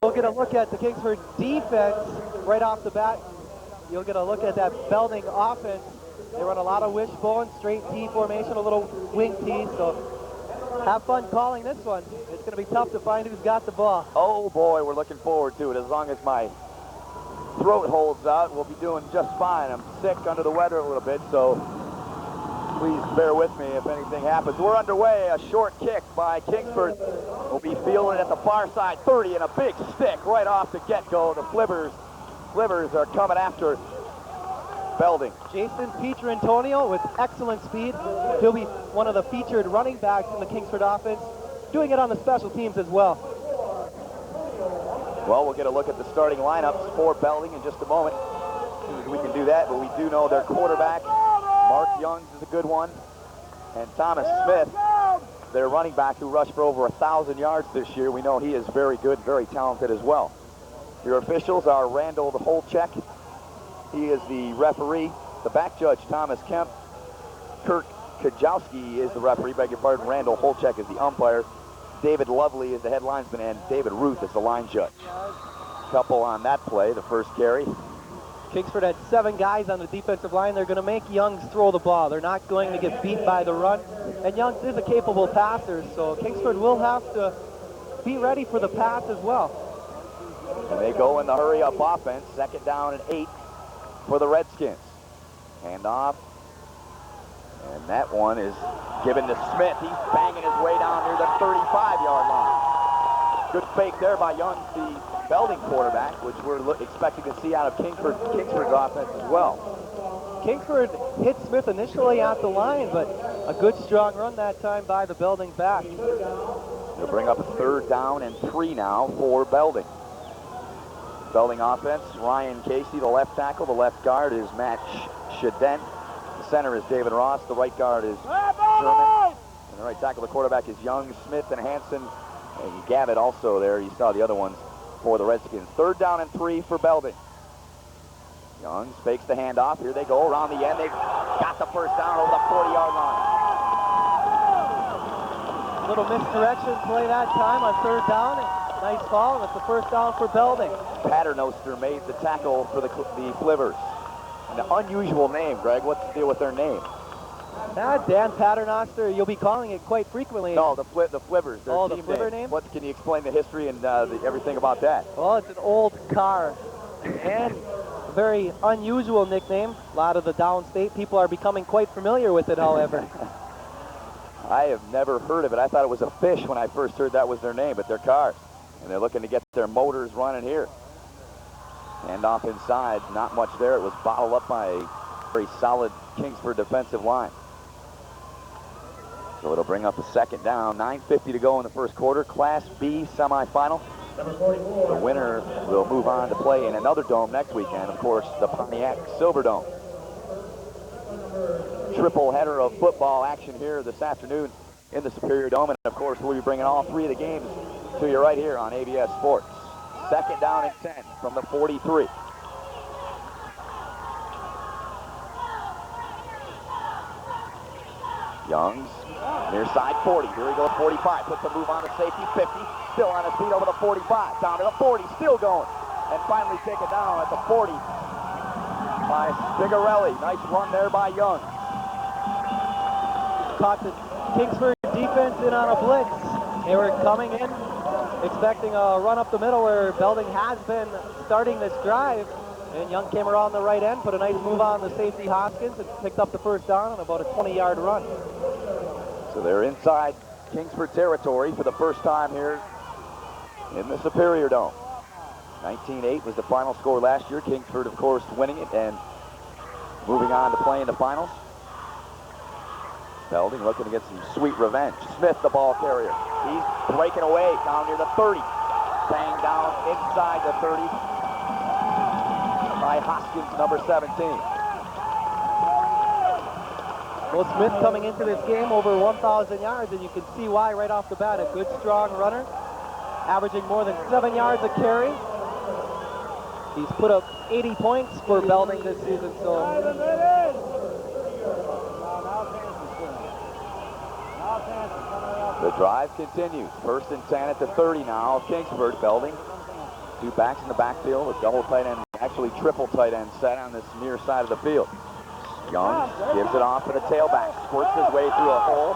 We'll get a look at the Kingsford defense right off the bat. You'll get a look at that Belding offense. They run a lot of wishbone, straight T formation, a little wing T, so have fun calling this one. It's going to be tough to find who's got the ball. Oh boy, we're looking forward to it. As long as my throat holds out, we'll be doing just fine. I'm sick, under the weather a little bit, so please bear with me if anything happens. We're underway. A short kick by Kingsford. We'll be fielding at the far side 30 and a big stick right off the get-go. The Flivers are coming after Belding. Jason Pietrantonio with excellent speed. He'll be one of the featured running backs in the Kingsford offense, doing it on the special teams as well. Well, we'll get a look at the starting lineups for Belding in just a moment. As soon as we can do that, but we do know their quarterback, Mark Youngs, is a good one. And Thomas Smith, their running back who rushed for over 1,000 yards this year. We know he is very good, very talented as well. Your officials are Randall Holcheck. He is the referee. The back judge, Thomas Kemp. Kirk Kajowski is the referee, beg your pardon. Randall Holcheck is the umpire. David Lovely is the head linesman, and David Ruth is the line judge. Couple on that play, the first carry. Kingsford had 7 guys on the defensive line. They're going to make Youngs throw the ball. They're not going to get beat by the run. And Youngs is a capable passer, so Kingsford will have to be ready for the pass as well. And they go in the hurry-up offense. 2nd down and 8 for the Redskins. Hand off. And that one is given to Smith. He's banging his way down near the 35-yard line. Good fake there by Youngs, the Belding quarterback, which we're expecting to see out of Kingsford's offense as well. Kingsford hit Smith initially at the line, but a good strong run that time by the Belding back. They'll bring up a 3rd down and 3 now for Belding. Belding offense, Ryan Casey, the left tackle. The left guard is Matt Shadent. The center is David Ross. The right guard is Sherman. And the right tackle, the quarterback, is Young, Smith, and Hanson. And Gavitt also there. You saw the other ones for the Redskins. 3rd down and 3 for Belding. Young fakes the handoff. Here they go around the end. They've got the first down over the 40-yard line. Little misdirection play that time on 3rd down. Nice ball, and it's the first down for Belding. Paternoster made the tackle for the Flivers. An unusual name, Greg. What's the deal with their name? Dan Paternoster, you'll be calling it quite frequently. No, the Flivers. Oh, the Fliver name? What, can you explain the history and everything about that? Well, it's an old car and a very unusual nickname. A lot of the downstate people are becoming quite familiar with it, however. I have never heard of it. I thought it was a fish when I first heard that was their name, but they're cars. And they're looking to get their motors running here. And off inside, not much there. It was bottled up by a very solid Kingsford defensive line. So it'll bring up a 2nd down. 9:50 to go in the first quarter. Class B semifinal. The winner will move on to play in another dome next weekend. Of course, the Pontiac Silverdome. Triple header of football action here this afternoon in the Superior Dome. And of course, we'll be bringing all 3 of the games to you right here on ABS Sports. 2nd down and 10 from the 43. Youngs, near side 40. Here he goes, 45. Puts a move on to safety, 50. Still on his feet over the 45. Down to the 40, still going. And finally taken down at the 40 by Spigarelli. Nice run there by Young. Caught the Kingsford defense in on a blitz. They were coming in, expecting a run up the middle where Belding has been starting this drive. And Young came around the right end, put a nice move on the safety Hoskins, and picked up the first down on about a 20-yard run. So they're inside Kingsford territory for the first time here in the Superior Dome. 19-8 was the final score last year. Kingsford, of course, winning it and moving on to play in the finals. Belding looking to get some sweet revenge. Smith, the ball carrier. He's breaking away down near the 30. Bang down inside the 30 by Hoskins, number 17. Well, Smith coming into this game over 1,000 yards, and you can see why right off the bat. A good, strong runner, averaging more than 7 yards a carry. He's put up 80 points for Belding this season, so... The drive continues. 1st and 10 at the 30 now of Kingsford. Belding Two backs in the backfield, a double tight end, actually triple tight end set on this near side of the field. Young gives it off to the tailback, squirts his way through a hole.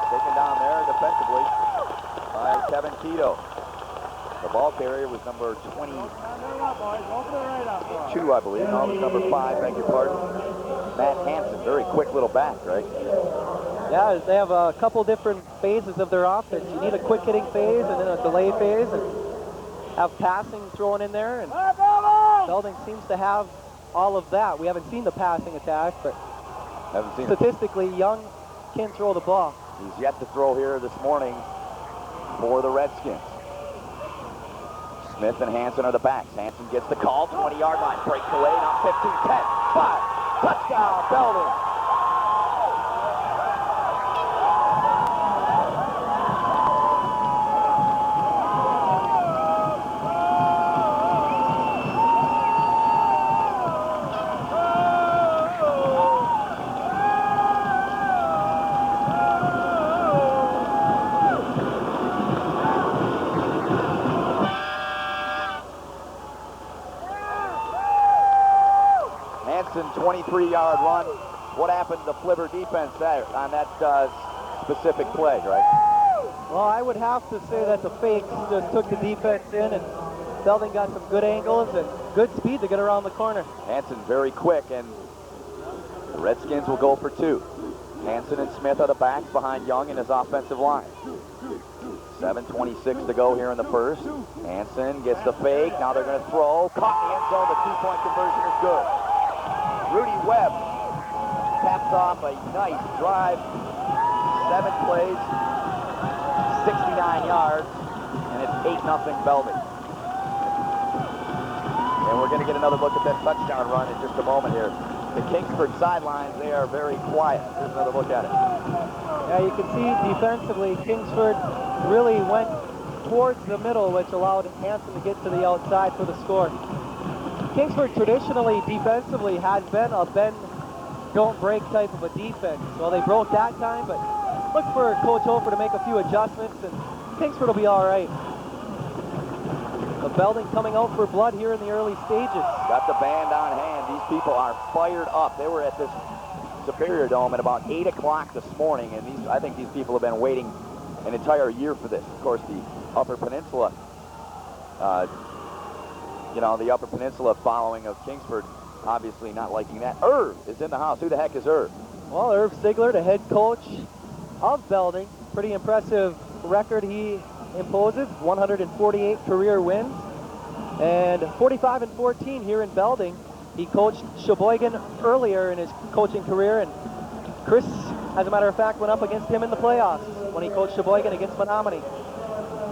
Taken down there defensively by Kevin Tito. The ball carrier was number 22, I believe. No, it was number 5, beg your pardon. Matt Hansen, very quick little back, right? Yeah, they have a couple different phases of their offense. You need a quick hitting phase and then a delay phase, and have passing thrown in there. And Belding seems to have all of that. We haven't seen the passing attack, but statistically, Young can throw the ball. He's yet to throw here this morning for the Redskins. Smith and Hansen are the backs. Hansen gets the call, 20-yard line, breaks away, now 15, 10, 5, touchdown, Belding. Hansen, 23-yard run. What happened to the Flivver defense there on that specific play, right? Well, I would have to say that the fakes just took the defense in, and Belding got some good angles and good speed to get around the corner. Hansen very quick, and the Redskins will go for 2. Hansen and Smith are the backs behind Young and his offensive line. 7:26 to go here in the first. Hansen gets the fake. Now they're going to throw. Caught in the end zone. The 2-point conversion is good. Rudy Webb caps off a nice drive. 7 plays, 69 yards, and it's 8-0 Belding. And we're going to get another look at that touchdown run in just a moment here. The Kingsford sidelines, they are very quiet. Here's another look at it. Yeah, you can see defensively, Kingsford really went towards the middle, which allowed Hansen to get to the outside for the score. Kingsford traditionally, defensively, has been a bend, don't break type of a defense. Well, they broke that time, but look for Coach Hofer to make a few adjustments, and Kingsford will be all right. The Belding coming out for blood here in the early stages. Got the band on hand. These people are fired up. They were at this Superior Dome at about 8 o'clock this morning, and I think these people have been waiting an entire year for this. Of course, the Upper Peninsula, the Upper Peninsula following of Kingsford, obviously not liking that. Irv is in the house. Who the heck is Irv? Well, Irv Sigler, the head coach of Belding. Pretty impressive record he imposes, 148 career wins, and 45-14 here in Belding. He coached Sheboygan earlier in his coaching career, and Chris, as a matter of fact, went up against him in the playoffs when he coached Sheboygan against Menominee.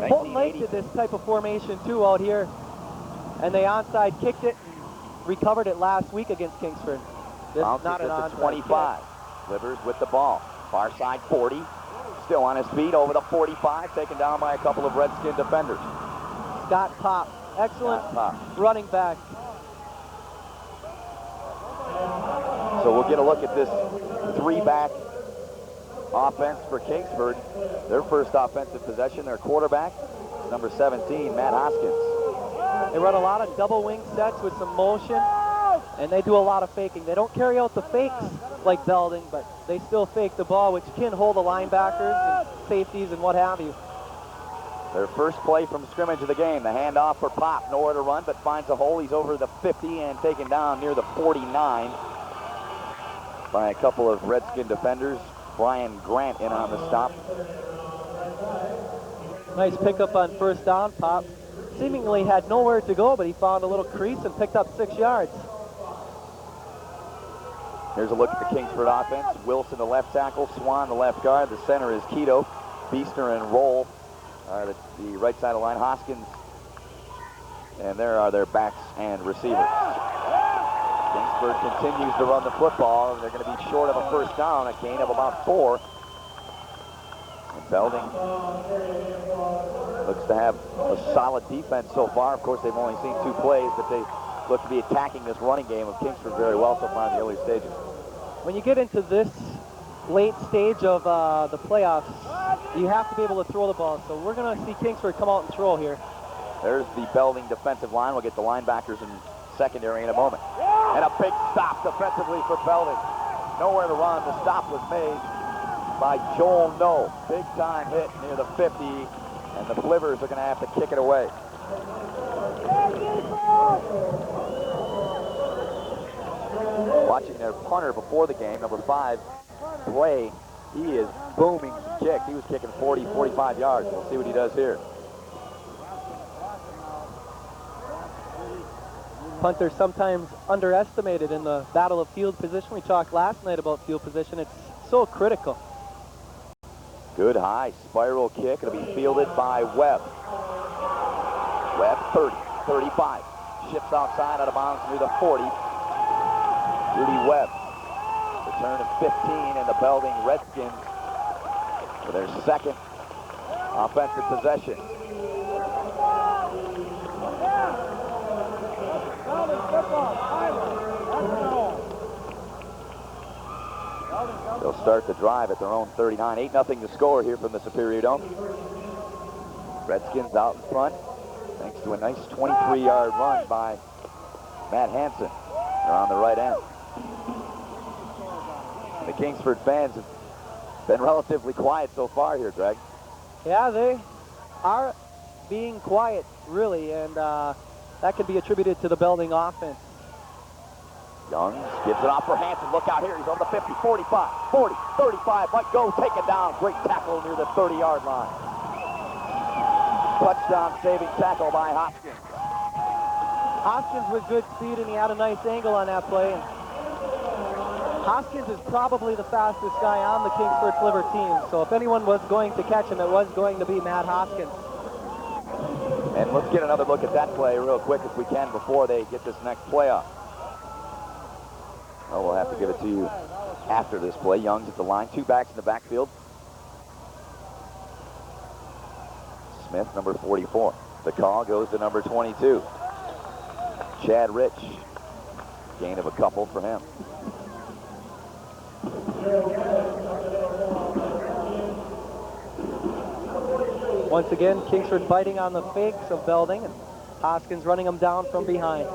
Holton Lake did this type of formation too out here, and they onside kicked it and recovered it last week against Kingsford. This is not an onside 25. Livers with the ball. Far side 40. Still on his feet over the 45, taken down by a couple of Redskin defenders. Scott Pop, excellent running back. So we'll get a look at this 3-back offense for Kingsford. Their first offensive possession, their quarterback, number 17, Matt Hoskins. They run a lot of double wing sets with some motion, and they do a lot of faking. They don't carry out the fakes like Belding, but they still fake the ball, which can hold the linebackers and safeties and what have you. Their first play from scrimmage of the game, the handoff for Pop, nowhere to run, but finds a hole. He's over the 50 and taken down near the 49 by a couple of Redskin defenders. Brian Grant in on the stop. Nice pickup on first down. Pop seemingly had nowhere to go, but he found a little crease and picked up 6 yards. Here's a look at the Kingsford offense. Wilson, the left tackle. Swan, the left guard. The center is Keto. Beastner and Roll are the right side of the line. Hoskins. And there are their backs and receivers. Kingsford continues to run the football, and they're going to be short of a first down, a gain of about 4. And Belding looks to have a solid defense so far. Of course, they've only seen 2 plays, but they look to be attacking this running game of Kingsford very well so far in the early stages. When you get into this late stage of the playoffs, you have to be able to throw the ball. So we're going to see Kingsford come out and throw here. There's the Belding defensive line. We'll get the linebackers in secondary in a moment. And a big stop defensively for Belding. Nowhere to run. The stop was made by Joel No. Big time hit near the 50, and the Flivers are going to have to kick it away. Watching their punter before the game, number 5, Blay, he is booming some kicks. He was kicking 40, 45 yards. We'll see what he does here. Punter sometimes underestimated in the battle of field position. We talked last night about field position. It's so critical. Good high spiral kick. It'll be fielded by Webb. Webb 30, 35. Shifts outside out of bounds near the 40. Rudy Webb. Return of 15 and the Belding Redskins for their second offensive possession. They'll start the drive at their own 39. 8-0 to score here from the Superior Dome. Redskins out in front thanks to a nice 23-yard run by Matt Hansen. They're on the right end. The Kingsford fans have been relatively quiet so far here, Greg. Yeah, they are being quiet, really, and that could be attributed to the Belding offense. Youngs gives it off for Hansen. Look out here. He's over the 50, 45, 40, 35. Might go. Take it down. Great tackle near the 30-yard line. Touchdown saving tackle by Hopkins. Hoskins with good speed, and he had a nice angle on that play. And Hoskins is probably the fastest guy on the Kingsford Sliver team. So if anyone was going to catch him, it was going to be Matt Hoskins. And let's get another look at that play real quick if we can before they get this next play up. Oh, we'll have to give it to you after this play. Young's at the line. 2 backs in the backfield. Smith, number 44. The call goes to number 22. Chad Rich. Gain of a couple for him. Once again, Kingsford biting on the fakes of Belding, and Hoskins running them down from behind.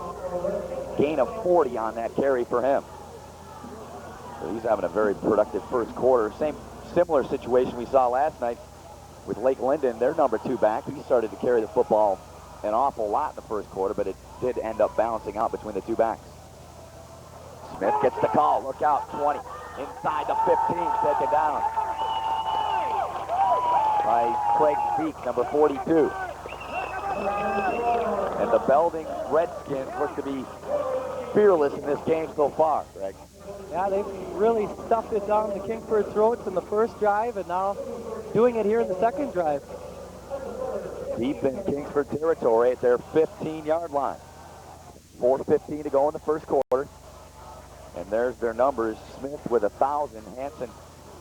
Gain of 40 on that carry for him. So he's having a very productive first quarter. Similar situation we saw last night with Lake Linden, their number 2 back. He started to carry the football an awful lot in the first quarter, but it did end up balancing out between the 2 backs. Smith gets the call. Look out, 20. Inside the 15, taken down by Craig Speak, number 42. And the Belding Redskins look to be fearless in this game so far, Greg. Yeah, they've really stuffed it down the Kingsford throats in the first drive, and now doing it here in the second drive. Deep in Kingsford territory at their 15-yard line. 4:15 to go in the first quarter. And there's their numbers. Smith with 1,000. Hansen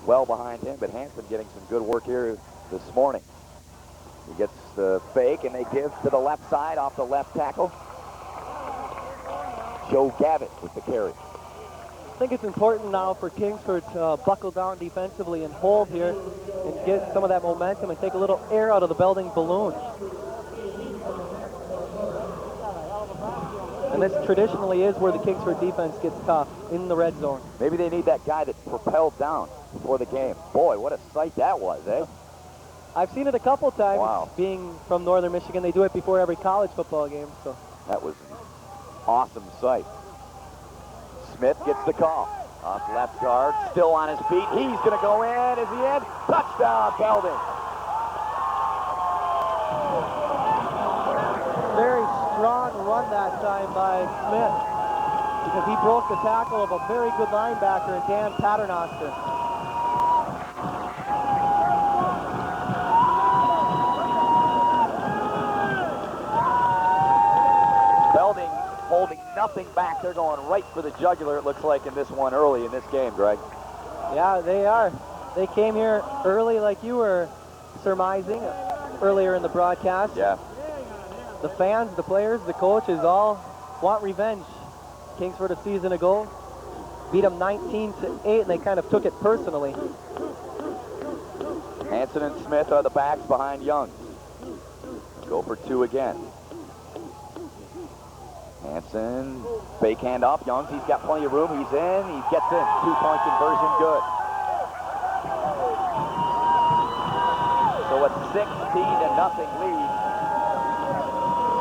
well behind him, but Hansen getting some good work here this morning. He gets the fake, and they give to the left side off the left tackle. Joe Gavitt with the carry. I think it's important now for Kingsford to buckle down defensively and hold here and get some of that momentum and take a little air out of the Belding balloon. And this traditionally is where the Kingsford defense gets tough, in the red zone. Maybe they need that guy that propelled down before the game. Boy, what a sight that was, eh? I've seen it a couple times. Wow. Being from northern Michigan, they do it before every college football game. So that was an awesome sight. Smith gets the call. Off left guard, still on his feet. He's going to go in. Is he in? Touchdown, Belding. Very strong run that time by Smith, because he broke the tackle of a very good linebacker in Dan Paternoster. Belding holding nothing back. They're going right for the jugular, it looks like, in this one early in this game, Greg. Yeah, they are. They came here early, like you were surmising earlier in the broadcast. Yeah. The fans, the players, the coaches all want revenge. Kingsford a season ago beat them 19-8, and they kind of took it personally. Hansen and Smith are the backs behind Young. Go for 2 again. Hansen, fake handoff. Youngs, he's got plenty of room. He's in. He gets in. 2-point conversion, good. So a 16-0 lead.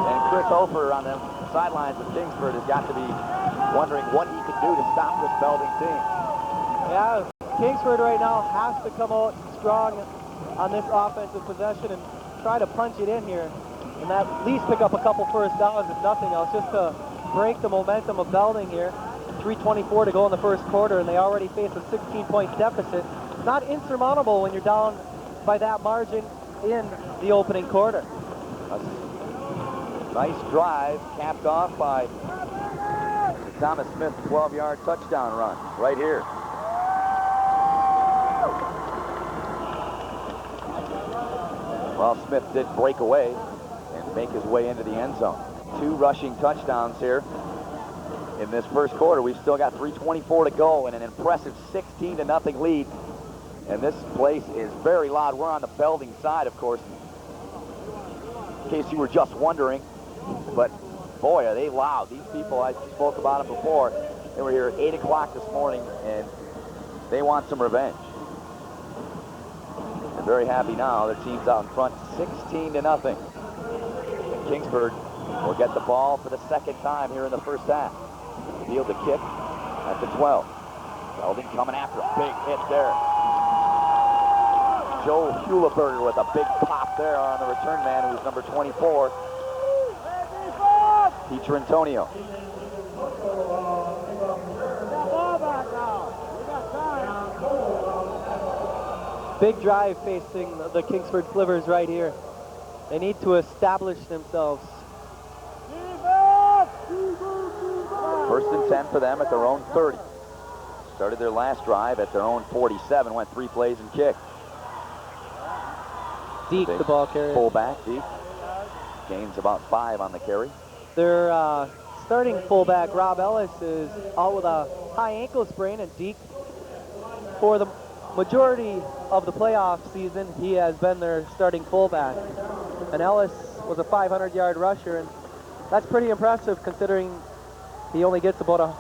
And Chris Hofer on the sidelines of Kingsford has got to be wondering what he can do to stop this Belding team. Yeah, Kingsford right now has to come out strong on this offensive possession and try to punch it in here. And at least pick up a couple first downs, if nothing else, just to break the momentum of Belding here. 3:24 to go in the first quarter, and they already face a 16-point deficit. Not insurmountable when you're down by that margin in the opening quarter. A nice drive, capped off by the Thomas Smith 12-yard touchdown run right here. Well, Smith did break away and make his way into the end zone. 2 rushing touchdowns here in this first quarter. We've still got 3:24 to go and an impressive 16-0 lead. And this place is very loud. We're on the Belding side, of course, in case you were just wondering. But boy, are they loud. These people, I spoke about them before. They were here at 8 o'clock this morning, and they want some revenge. They're very happy now. Their team's out in front, 16-0. Kingsford will get the ball for the second time here in the first half. Field the kick at the 12. Belding coming after a big hit there. Joe Hewleberger with a big pop there on the return man, who's number 24. Teacher Antonio. Big drive facing the Kingsford Slivers right here. They need to establish themselves. First and 10 for them at their own 30. Started their last drive at their own 47, went 3 plays and kicked. Deke, the ball carrier. Fullback, Deke. Gains about 5 on the carry. Their starting fullback, Rob Ellis, is out with a high ankle sprain, and Deke, for the majority of the playoff season, he has been their starting fullback. And Ellis was a 500-yard rusher, and that's pretty impressive considering he only gets about a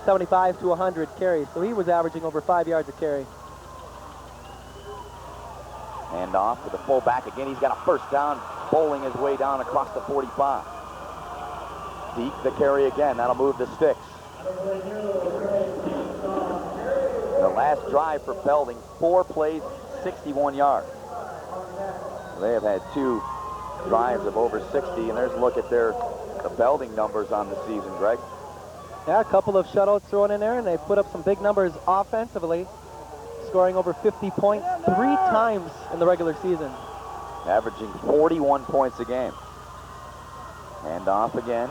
75 to 100 carries. So he was averaging over 5 yards a carry. And off to the fullback again. He's got a first down, bowling his way down across the 45. Deke the carry again. That'll move the sticks. The last drive for Belding, 4 plays, 61 yards. They have had 2 drives of over 60, and there's a look at the Belding numbers on the season, Greg. Yeah, a couple of shutouts thrown in there, and they put up some big numbers offensively, scoring over 50 points 3 times in the regular season. Averaging 41 points a game. And off again.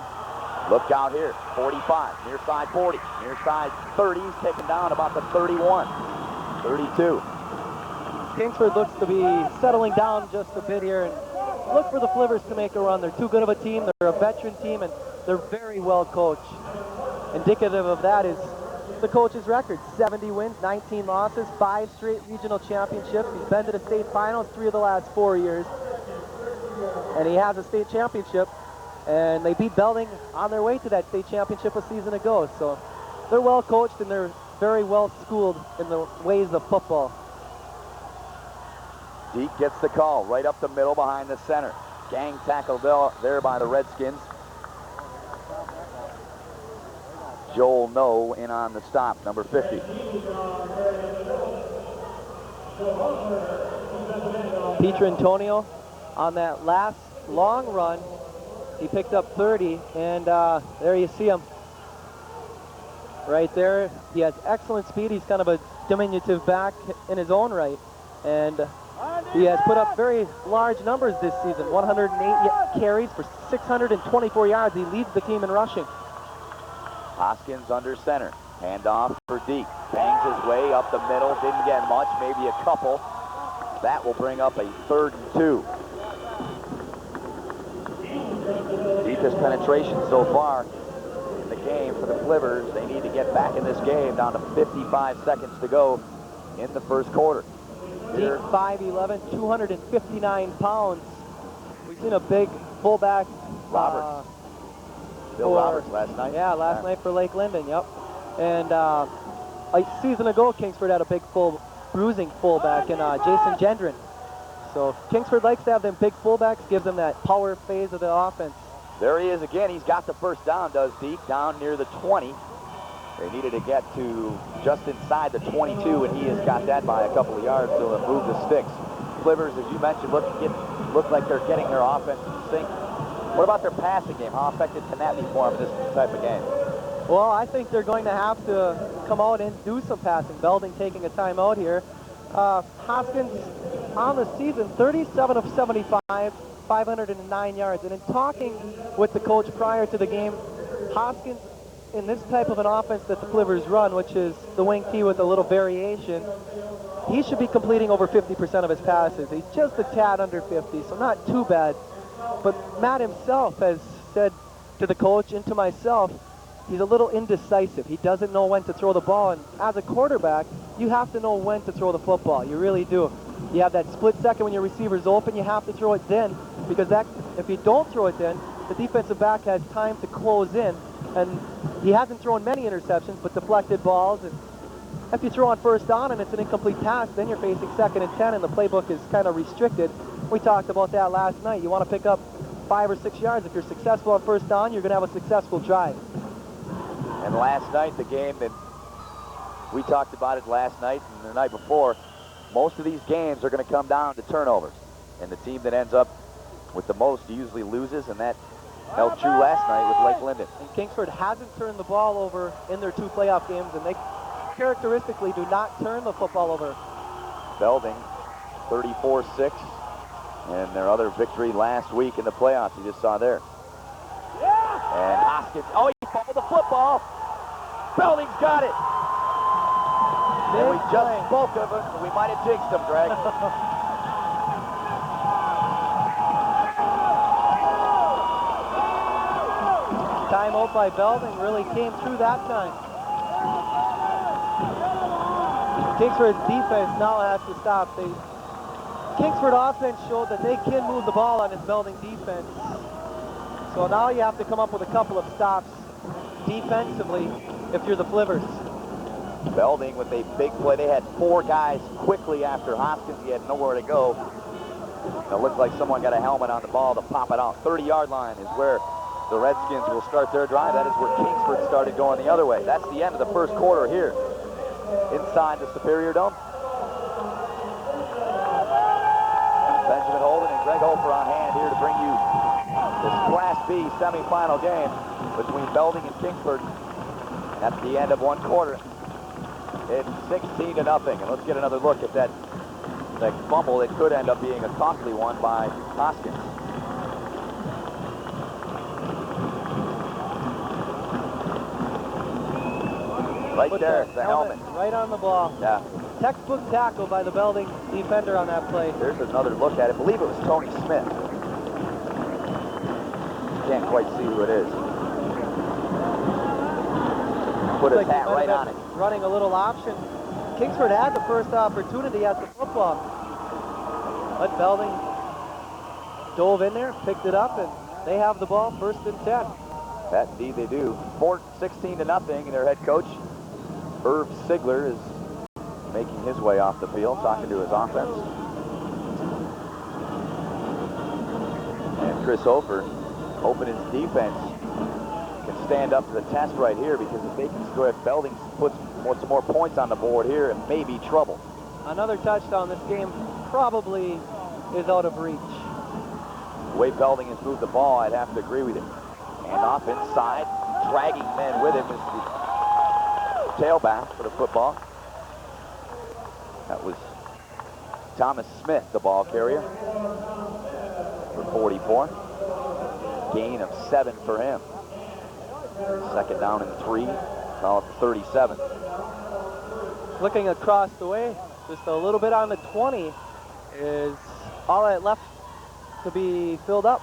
Look out here, 45, near side 40, near side 30, he's taken down about the 31, 32. Kingsford looks to be settling down just a bit here, and look for the Flivers to make a run. They're too good of a team, they're a veteran team, and they're very well coached. Indicative of that is the coach's record, 70 wins, 19 losses, 5 straight regional championships. He's been to the state finals 3 of the last 4 years, and he has a state championship. And they beat Belding on their way to that state championship a season ago. So they're well coached and they're very well schooled in the ways of football. Deke gets the call right up the middle behind the center. Gang tackled there by the Redskins. Joel No in on the stop, number 50. Teacher Antonio on that last long run. He picked up 30, and there you see him. Right there, he has excellent speed. He's kind of a diminutive back in his own right. And he has put up very large numbers this season. 108 carries for 624 yards. He leads the team in rushing. Hoskins under center. Handoff for Deke. Bangs his way up the middle. Didn't get much, maybe a couple. That will bring up a 3rd and 2. Deepest penetration so far in the game for the Flivers. They need to get back in this game, down to 55 seconds to go in the first quarter. Deke 5'11", 259 pounds. We've seen a big fullback Roberts. Bill Roberts last night. Yeah, last night for Lake Linden, yep. And a season ago, Kingsford had a big bruising fullback in Jason Gendron. So Kingsford likes to have them big fullbacks, gives them that power phase of the offense. There he is again. He's got the first down, does Deke, down near the 20. They needed to get to just inside the 22, and he has got that by a couple of yards to move the sticks. Clippers, as you mentioned, look like they're getting their offense in sync. What about their passing game? How effective can that be for them in this type of game? Well, I think they're going to have to come out and do some passing. Belding taking a timeout here. Hoskins on the season, 37 of 75, 509 yards. And in talking with the coach prior to the game, Hoskins, in this type of an offense that the Clippers run, which is the wing tee with a little variation, he should be completing over 50% of his passes. He's just a tad under 50, so not too bad. But Matt himself has said to the coach and to myself, he's a little indecisive. He doesn't know when to throw the ball, and as a quarterback, you have to know when to throw the football. You really do. You have that split second when your receiver's open, you have to throw it then, because if you don't throw it then, the defensive back has time to close in, and he hasn't thrown many interceptions, but deflected balls. And if you throw on first down and it's an incomplete pass, then you're facing 2nd and 10, and the playbook is kind of restricted. We talked about that last night. You want to pick up 5 or 6 yards. If you're successful on first down, you're going to have a successful drive. And last night, the game that we talked about it last night and the night before, most of these games are going to come down to turnovers. And the team that ends up with the most usually loses, and that held true last night with Lake Linden. And Kingsford hasn't turned the ball over in their 2 playoff games, and they characteristically do not turn the football over. Belding, 34-6, and their other victory last week in the playoffs you just saw there. And Hoskins, oh, he fumbled the football. Belding's got it. And we just spoke of it. We might have jinxed him, Greg. Timeout by Belding really came through that time. Kingsford's defense now has to stop. Kingsford offense showed that they can move the ball on his Belding defense. So now you have to come up with a couple of stops defensively if you're the Flivers. Belding with a big play. They had 4 guys quickly after Hoskins. He had nowhere to go. It looked like someone got a helmet on the ball to pop it out. 30-yard line is where the Redskins will start their drive. That is where Kingsford started going the other way. That's the end of the first quarter here inside the Superior Dome. Benjamin Holden and Greg Hofer on hand here to bring you this Class B semifinal game between Belding and Kingsford. At the end of one quarter, it's 16-0. And let's get another look at that fumble that could end up being a costly one by Hoskins. Right there, the helmet. Right on the ball. Yeah. Textbook tackle by the Belding defender on that play. There's another look at it. I believe it was Tony Smith. Can't quite see who it is. Put his hat right on it. Running a little option. Kingsford had the first opportunity at the football. But Belding dove in there, picked it up, and they have the ball 1st and 10. That indeed they do. 16-0, and their head coach, Irv Sigler, is making his way off the field, talking to his offense. And Chris Hofer, hoping his defense can stand up to the test right here, because if they can score, if Belding puts some more points on the board here, it may be trouble. Another touchdown. This game probably is out of reach. The way Belding has moved the ball, I'd have to agree with you. And off inside, dragging men with him is the tailback for the football. That was Thomas Smith, the ball carrier, for 44. Gain of 7 for him. 2nd down and 3, now at the 37. Looking across the way, just a little bit on the 20 is all that left to be filled up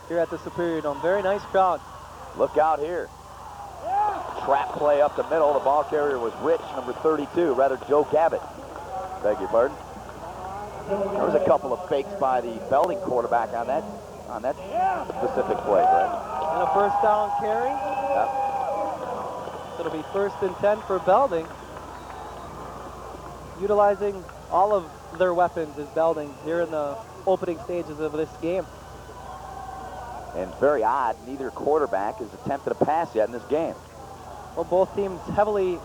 here at the Superior Dome. Very nice crowd. Look out here. Trap play up the middle. The ball carrier was Rich, number 32, rather Joe Gavitt. Beg your pardon. There was a couple of fakes by the Belding quarterback on that on that specific play, right? And a first down carry. Yep. So it'll be 1st and 10 for Belding. Utilizing all of their weapons is Belding here in the opening stages of this game. And very odd, neither quarterback has attempted a pass yet in this game. Well, both teams heavily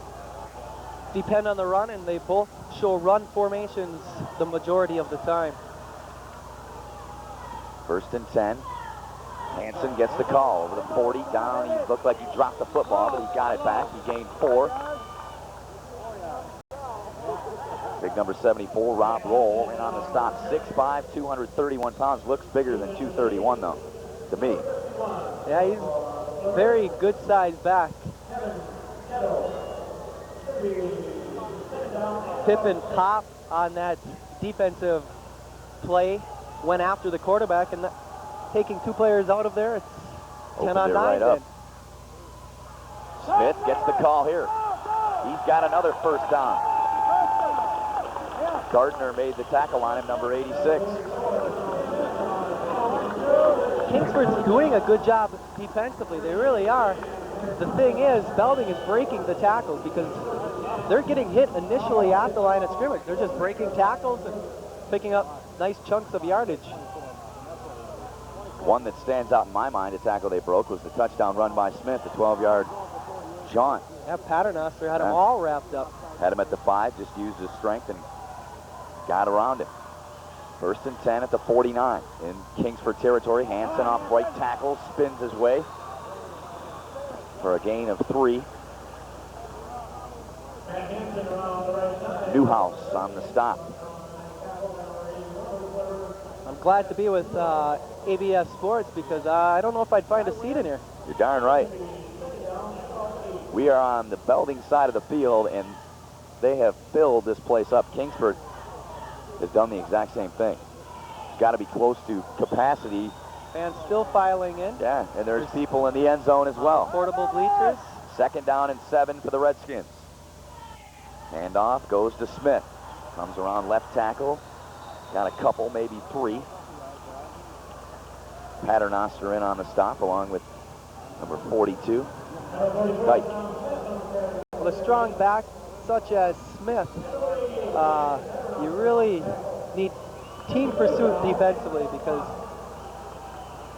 depend on the run, and they both show run formations the majority of the time. 1st and 10. Hansen gets the call over the 40 down. He looked like he dropped the football, but he got it back. He gained 4. Big number 74, Rob Roll, in on the stop. 6'5", 231 pounds. Looks bigger than 231, though, to me. Yeah, he's very good size back. Pippen popped on that defensive play, went after the quarterback, and taking 2 players out of there, it's 10 on 9. Right up. Smith gets the call here. He's got another first down. Gardner made the tackle on him, number 86. Kingsford's doing a good job defensively. They really are. The thing is, Belding is breaking the tackles because they're getting hit initially at the line of scrimmage. They're just breaking tackles and picking up nice chunks of yardage. One that stands out in my mind, a tackle they broke, was the touchdown run by Smith, the 12-yard jaunt. Yeah, Paternoster had him all wrapped up. Had him at the 5, just used his strength and got around him. 1st and 10 at the 49 in Kingsford territory. Hansen off right tackle, spins his way for a gain of 3. Newhouse on the stop. I'm glad to be with ABS Sports because I don't know if I'd find a seat in here. You're darn right. We are on the Belding side of the field, and they have filled this place up. Kingsford has done the exact same thing. It's got to be close to capacity. Fans still filing in. Yeah, and there's people in the end zone as well. Portable bleachers. 2nd down and 7 for the Redskins. Handoff goes to Smith. Comes around left tackle. Got a couple, maybe 3. Paternoster in on the stop along with number 42. Dyke. Well, a strong back such as Smith, you really need team pursuit defensively because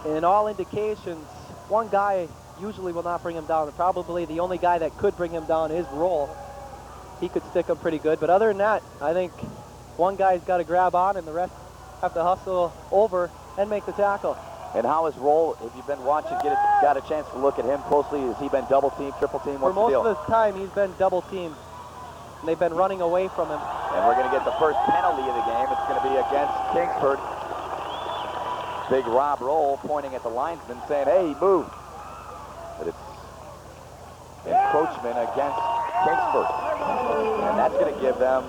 in all indications, one guy usually will not bring him down. And probably the only guy that could bring him down is Roll. He could stick him pretty good. But other than that, I think one guy's got to grab on and the rest have to hustle over and make the tackle. And how is Roll, if you've been watching, got a chance to look at him closely, has he been double teamed, triple teamed? For most of the time, he's been double teamed. And they've been running away from him. And we're going to get the first penalty of the game. It's going to be against Kingsford. Big Rob Roll pointing at the linesman saying, hey, move. But it's encroachment against Kingsford. And that's going to give them,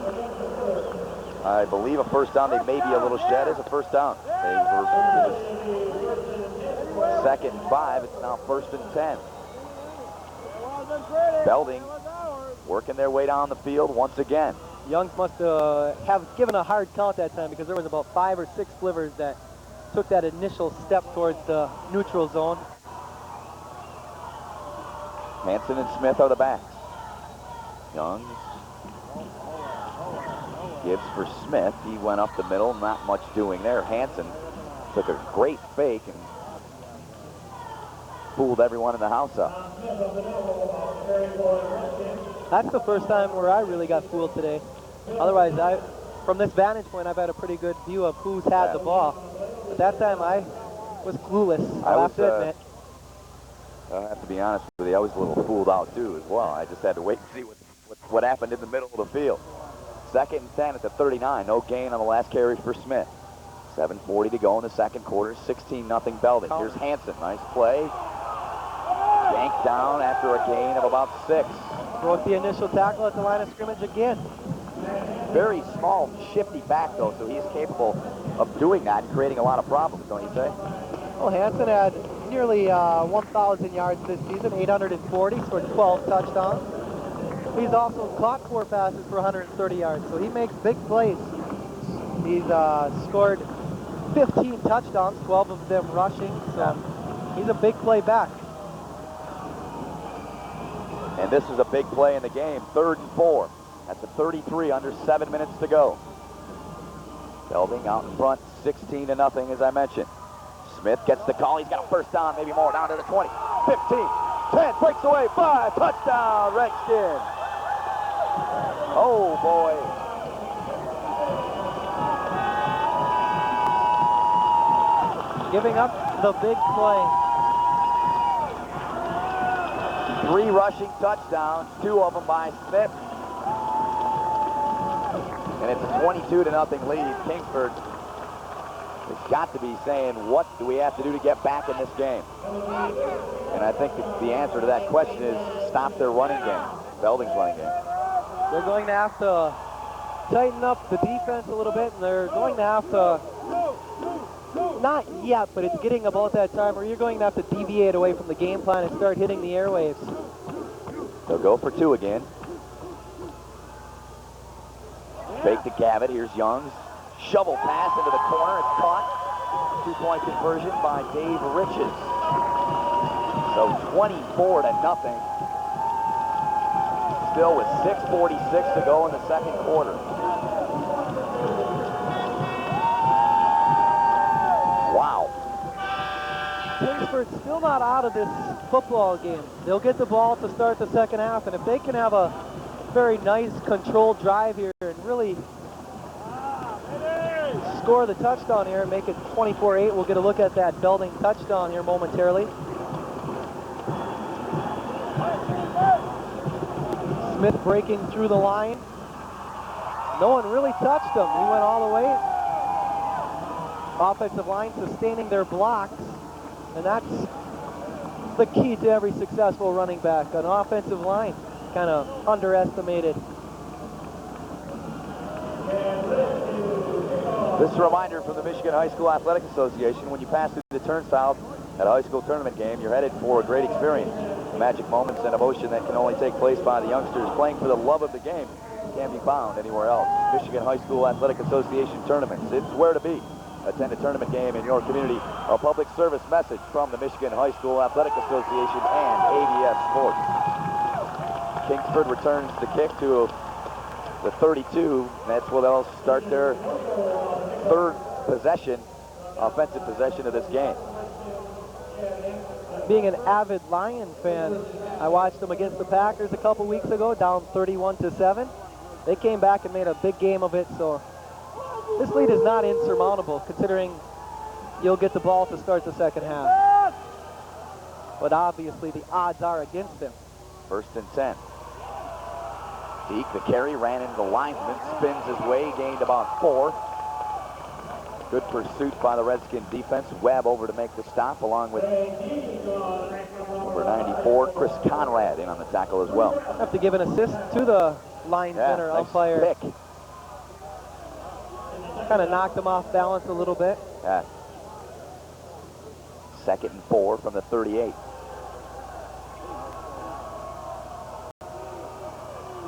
I believe, a first down. They may be a little shed as a first down. They were 2nd and 5. It's now 1st and 10. Belding working their way down the field once again. Youngs must have given a hard count that time because there was about 5 or 6 slivers that took that initial step towards the neutral zone. Hansen and Smith are the backs. Youngs gives for Smith. He went up the middle, not much doing there. Hansen took a great fake and fooled everyone in the house up. That's the first time where I really got fooled today. Otherwise, from this vantage point, I've had a pretty good view of who's had the ball. But that time, I was clueless, I'll have to admit. I have to be honest with you, I was a little fooled out, too, as well. I just had to wait and see what happened in the middle of the field. 2nd and 10 at the 39. No gain on the last carry for Smith. 7:40 to go in the second quarter. 16-0 Belding. Here's Hansen. Nice play. Yanked down after a gain of about 6. Broke the initial tackle at the line of scrimmage again. Very small, shifty back, though, so he's capable of doing that and creating a lot of problems, don't you say? Well, Hansen had nearly 1,000 yards this season, 840, scored 12 touchdowns. He's also caught 4 passes for 130 yards, so he makes big plays. He's scored 15 touchdowns, 12 of them rushing, so he's a big play back. And this is a big play in the game, 3rd and 4. At the 33, under 7 minutes to go. Belding out in front, 16-0, as I mentioned. Smith gets the call. He's got a first down, maybe more, down to the 20, 15, 10, breaks away, 5, touchdown, Redskins. Oh, boy. Giving up the big play. 3 rushing touchdowns, 2 of them by Smith. And it's a 22-0 lead. Kingsford has got to be saying, what do we have to do to get back in this game? And I think the answer to that question is stop their running game, Belding's running game. They're going to have to tighten up the defense a little bit, and they're going to have to, not yet, but it's getting about that time where you're going to have to deviate away from the game plan and start hitting the airwaves. They'll go for 2 again. Fake to Gavitt. Here's Youngs. Shovel pass into the corner. It's caught. 2-point conversion by Dave Riches. So 24-0. Still with 6:46 to go in the second quarter. Wow. Kingsford's still not out of this football game. They'll get the ball to start the second half, and if they can have a very nice controlled drive here and really score the touchdown here and make it 24-8. We'll get a look at that Belding touchdown here momentarily. Smith breaking through the line. No one really touched him. He went all the way. Offensive line sustaining their blocks, and that's the key to every successful running back. An offensive line kind of underestimated. This is a reminder from the Michigan High School Athletic Association. When you pass through the turnstile at a high school tournament game, you're headed for a great experience. Magic moments and emotion that can only take place by the youngsters playing for the love of the game can't be found anywhere else. Michigan High School Athletic Association tournaments. It's where to be. Attend a tournament game in your community. A public service message from the Michigan High School Athletic Association and ABS Sports. Kingsford returns the kick to the 32. That's where they'll start their 3rd possession, offensive possession of this game. Being an avid Lion fan, I watched them against the Packers a couple weeks ago, down 31-7. They came back and made a big game of it, so this lead is not insurmountable considering you'll get the ball to start the second half. But obviously the odds are against them. 1st and 10. Deke, the carry, ran into the linesman, spins his way, gained about 4. Good pursuit by the Redskin defense. Webb over to make the stop, along with number 94, Chris Conrad, in on the tackle as well. Have to give an assist to the line center nice umpire. Pick. Kind of knocked him off balance a little bit. Yeah. 2nd and 4 from the 38.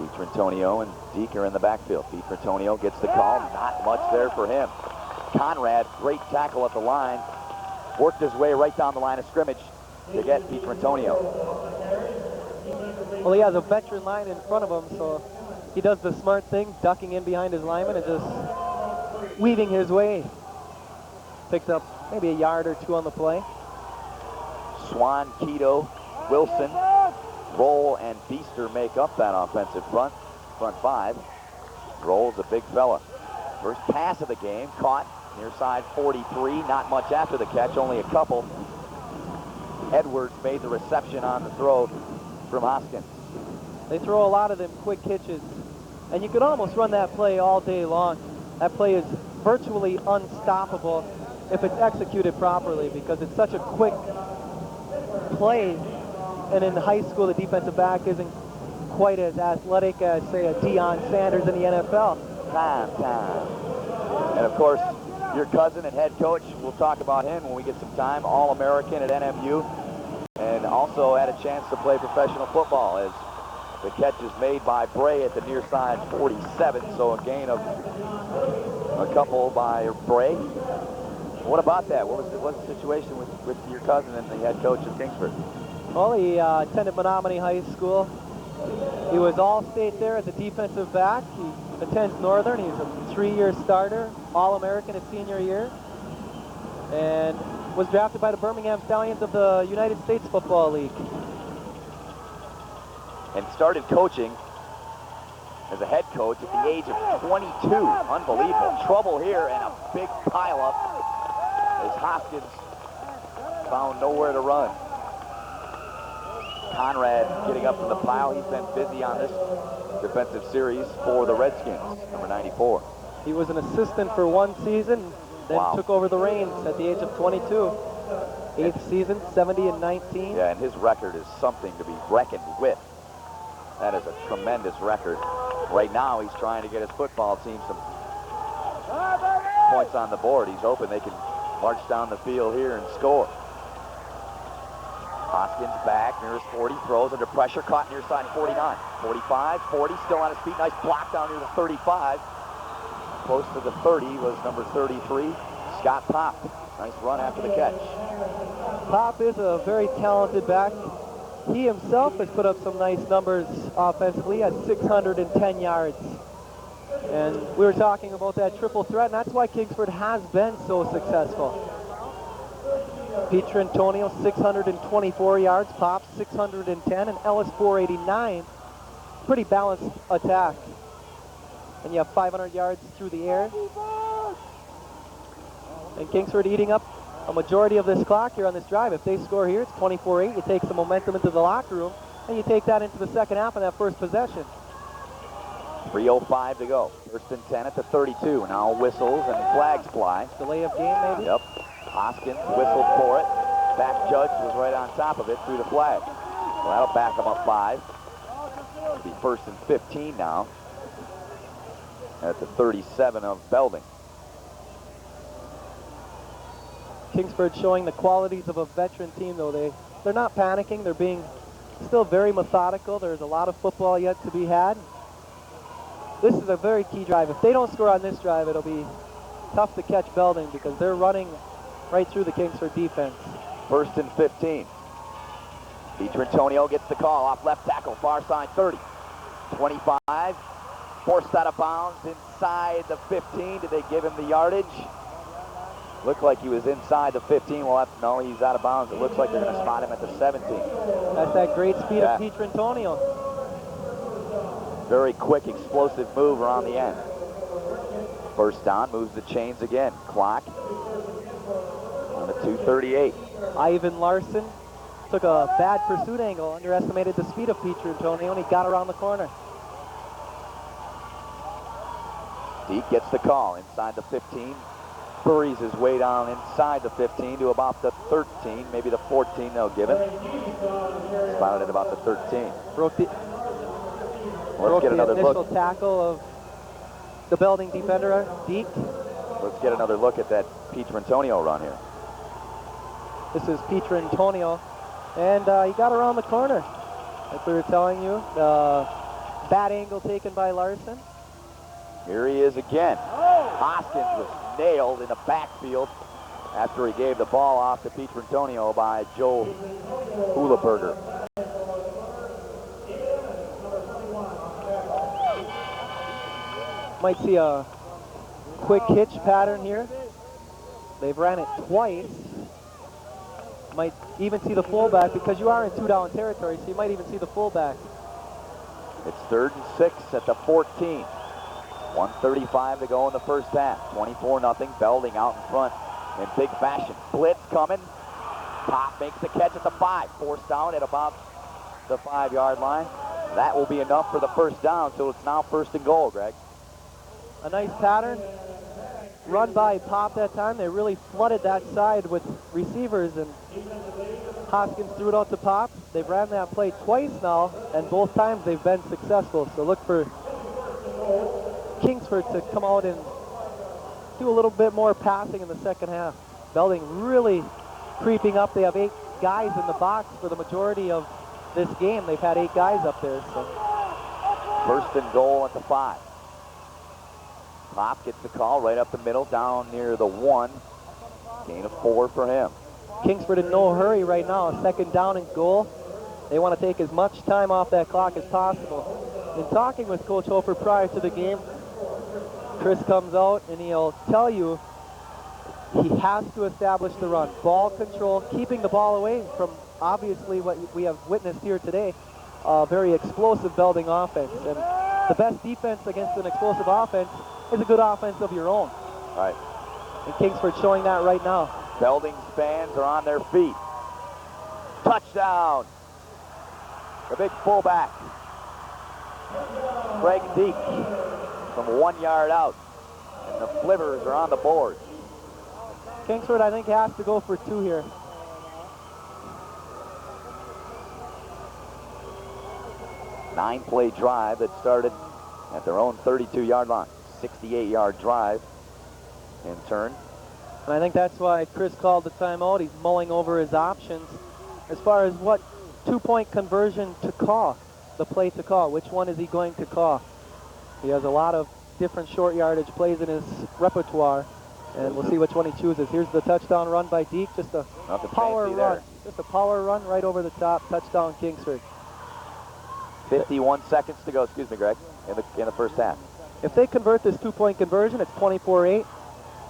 Petrantonio and Deke are in the backfield. Petrantonio gets the call. Not much there for him. Conrad, great tackle at the line. Worked his way right down the line of scrimmage to get Petrantonio. Well, he has a veteran line in front of him, so he does the smart thing, ducking in behind his lineman and just weaving his way. Picks up maybe a yard or 2 on the play. Swan, Keto, Wilson, Roll, and Beaster make up that offensive front 5. Roll's a big fella. First pass of the game, caught near side 43. Not much after the catch, only a couple. Edwards made the reception on the throw from Hoskins. They throw a lot of them quick hitches, and you could almost run that play all day long. That play is virtually unstoppable if it's executed properly because it's such a quick play. And in high school, the defensive back isn't quite as athletic as, say, a Deion Sanders in the NFL. Time. And of course, your cousin and head coach, we'll talk about him when we get some time, All-American at NMU, and also had a chance to play professional football as the catch is made by Bray at the near side 47, so a gain of a couple by Bray. What about that? What's the situation with your cousin and the head coach of Kingsford? Well, he attended Menominee High School. He was all-state there as a defensive back. He attends Northern. He's a 3-year starter, All-American his senior year, and was drafted by the Birmingham Stallions of the United States Football League. And started coaching as a head coach at the age of 22. Unbelievable. Trouble here and a big pile-up as Hoskins found nowhere to run. Conrad getting up from the pile. He's been busy on this defensive series for the Redskins, number 94. He was an assistant for 1 season, then took over the reins at the age of 22. 8th season, 70-19. Yeah, and his record is something to be reckoned with. That is a tremendous record. Right now, he's trying to get his football team some points on the board. He's hoping they can march down the field here and score. Hoskins back near his 40, throws under pressure, caught near side 49. 45, 40, still on his feet. Nice block down near the 35. Close to the 30 was number 33, Scott Pop. Nice run after the catch. Pop is a very talented back. He himself has put up some nice numbers offensively at 610 yards. And we were talking about that triple threat, and that's why Kingsford has been so successful. Pietrantonio, 624 yards, Pop, 610, and Ellis, 489. Pretty balanced attack. And you have 500 yards through the air. And Kingsford eating up a majority of this clock here on this drive. If they score here, it's 24-8. You take some momentum into the locker room, and you take that into the second half of that first possession. 3:05 to go. First and 10 at the 32. Now whistles and flags fly. Delay of game, maybe? Yep. Hoskins whistled for it. Back judge was right on top of it through the flag. Well, that'll back him up 5. It'll be first and 15 now at the 37 of Belding. Kingsford showing the qualities of a veteran team, though. They're not panicking. They're being still very methodical. There's a lot of football yet to be had. This is a very key drive. If they don't score on this drive, it'll be tough to catch Belding because they're running right through the Kingsford defense. First and 15. Pietrantonio gets the call off left tackle, far side 30. 25. Forced out of bounds inside the 15. Did they give him the yardage? Looked like he was inside the 15. Well, no, he's out of bounds. It looks like they're going to spot him at the 17. That's that great speed of Pietrantonio. Very quick, explosive move around the end. First down, moves the chains again. Clock on the 2:38. Ivan Larson took a bad pursuit angle, underestimated the speed of Pietrantonio, and he got around the corner. Deke gets the call inside the 15. Buries his way down inside the 15 to about the 13, maybe the 14 they'll give him. Spotted at about the 13. Broke the initial tackle of the Belding defender, Deke. Let's get another look at that Pietrantonio run here. This is Pietrantonio, and he got around the corner. Like we were telling you, bad angle taken by Larson. Here he is again. Hoskins was nailed in the backfield after he gave the ball off to Pietrantonio by Joe Huleberger. Might see a quick hitch pattern here. They've ran it twice. Might even see the fullback because you are in 2-down territory, so you might even see the fullback. It's 3rd and 6 at the 14. 1:35 to go in the first half. 24-0. Belding out in front in big fashion. Blitz coming. Pop makes the catch at the 5. Forced down at about the 5-yard line. That will be enough for the first down, so it's now 1st and goal, Greg. A nice pattern run by Pop that time. They really flooded that side with receivers, and Hoskins threw it out to Pop. They've ran that play twice now, and both times they've been successful. So look for Kingsford to come out and do a little bit more passing in the second half. Belding really creeping up. They have 8 guys in the box for the majority of this game. They've had 8 guys up there. So. 1st and goal at the 5. Pop gets the call right up the middle, down near the 1. Gain of 4 for him. Kingsford in no hurry right now. A second down and goal. They want to take as much time off that clock as possible. In talking with Coach Hofer prior to the game, Chris comes out and he'll tell you he has to establish the run. Ball control, keeping the ball away from obviously what we have witnessed here today, a very explosive Belding offense. And the best defense against an explosive offense is a good offense of your own. All right. And Kingsford showing that right now. Belding's fans are on their feet. Touchdown. The big fullback, Greg Deek, from 1 yard out. And the Flivers are on the board. Kingsford, I think, has to go for 2 here. Nine-play drive that started at their own 32-yard line. 68-yard drive in turn. And I think that's why Chris called the timeout. He's mulling over his options as far as what 2-point conversion to call, the play to call. Which one is he going to call? He has a lot of different short yardage plays in his repertoire, and we'll see which one he chooses. Here's the touchdown run by Deek, just a power run. Just a power run right over the top, touchdown Kingsford. 51 seconds to go, excuse me, Greg, in the first half. If they convert this 2-point conversion, it's 24-8.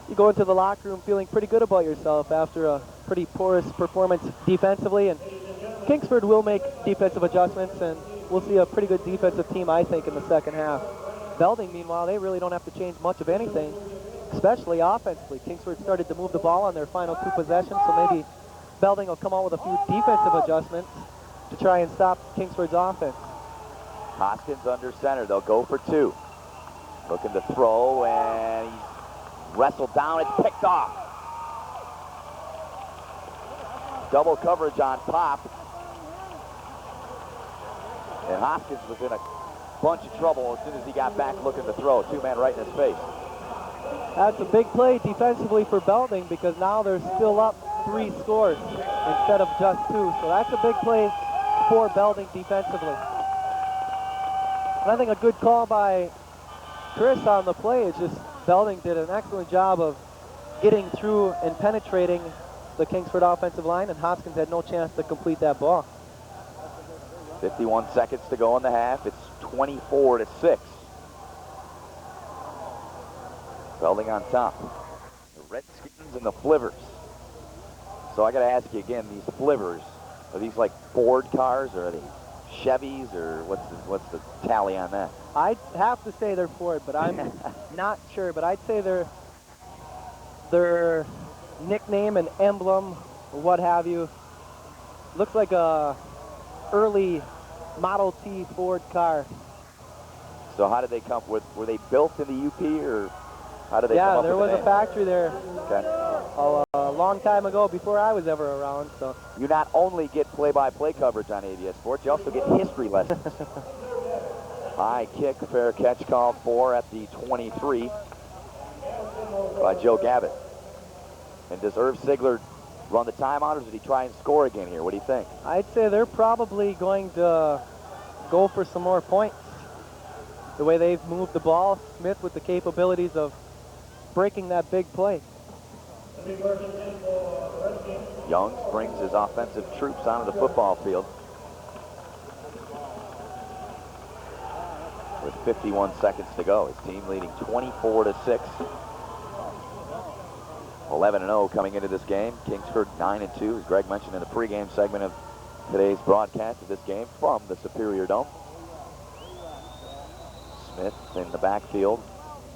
You go into the locker room feeling pretty good about yourself after a pretty porous performance defensively, and Kingsford will make defensive adjustments, and we'll see a pretty good defensive team, I think, in the second half. Belding, meanwhile, they really don't have to change much of anything, especially offensively. Kingsford started to move the ball on their final 2 possessions, so maybe Belding will come out with a few defensive adjustments to try and stop Kingsford's offense. Hoskins under center. They'll go for 2. Looking to throw, and he's wrestled down. It's picked off. Double coverage on Pop. And Hoskins was in a bunch of trouble as soon as he got back looking to throw. 2-man right in his face. That's a big play defensively for Belding, because now they're still up 3 scores instead of just 2. So that's a big play for Belding defensively. And I think a good call by Chris on the play. It's just Belding did an excellent job of getting through and penetrating the Kingsford offensive line, and Hoskins had no chance to complete that ball. 51 seconds to go in the half. It's 24-6. Belding on top. The Redskins and the Flivers. So I got to ask you again, these Flivers, are these like Ford cars, or are they Chevys, or what's the tally on that? I'd have to say they're Ford, but I'm not sure. But I'd say their nickname and emblem, or what have you, looks like a early Model T Ford car. So how did they come with? Were they built in the UP, or how did they come up with the name? Yeah, there was a factory there. Okay. A long time ago, before I was ever around. So you not only get play-by-play coverage on ABS Sports, you also get history lessons. High kick, fair catch called for at the 23 by Joe Gavitt. And does Irv Sigler run the timeout, or does he try and score again here? What do you think? I'd say they're probably going to go for some more points. The way they've moved the ball, Smith with the capabilities of breaking that big play. Youngs brings his offensive troops onto the football field. With 51 seconds to go, his team leading 24-6. 11-0 coming into this game. Kingsford 9-2, as Greg mentioned in the pregame segment of today's broadcast of this game from the Superior Dome. Smith in the backfield.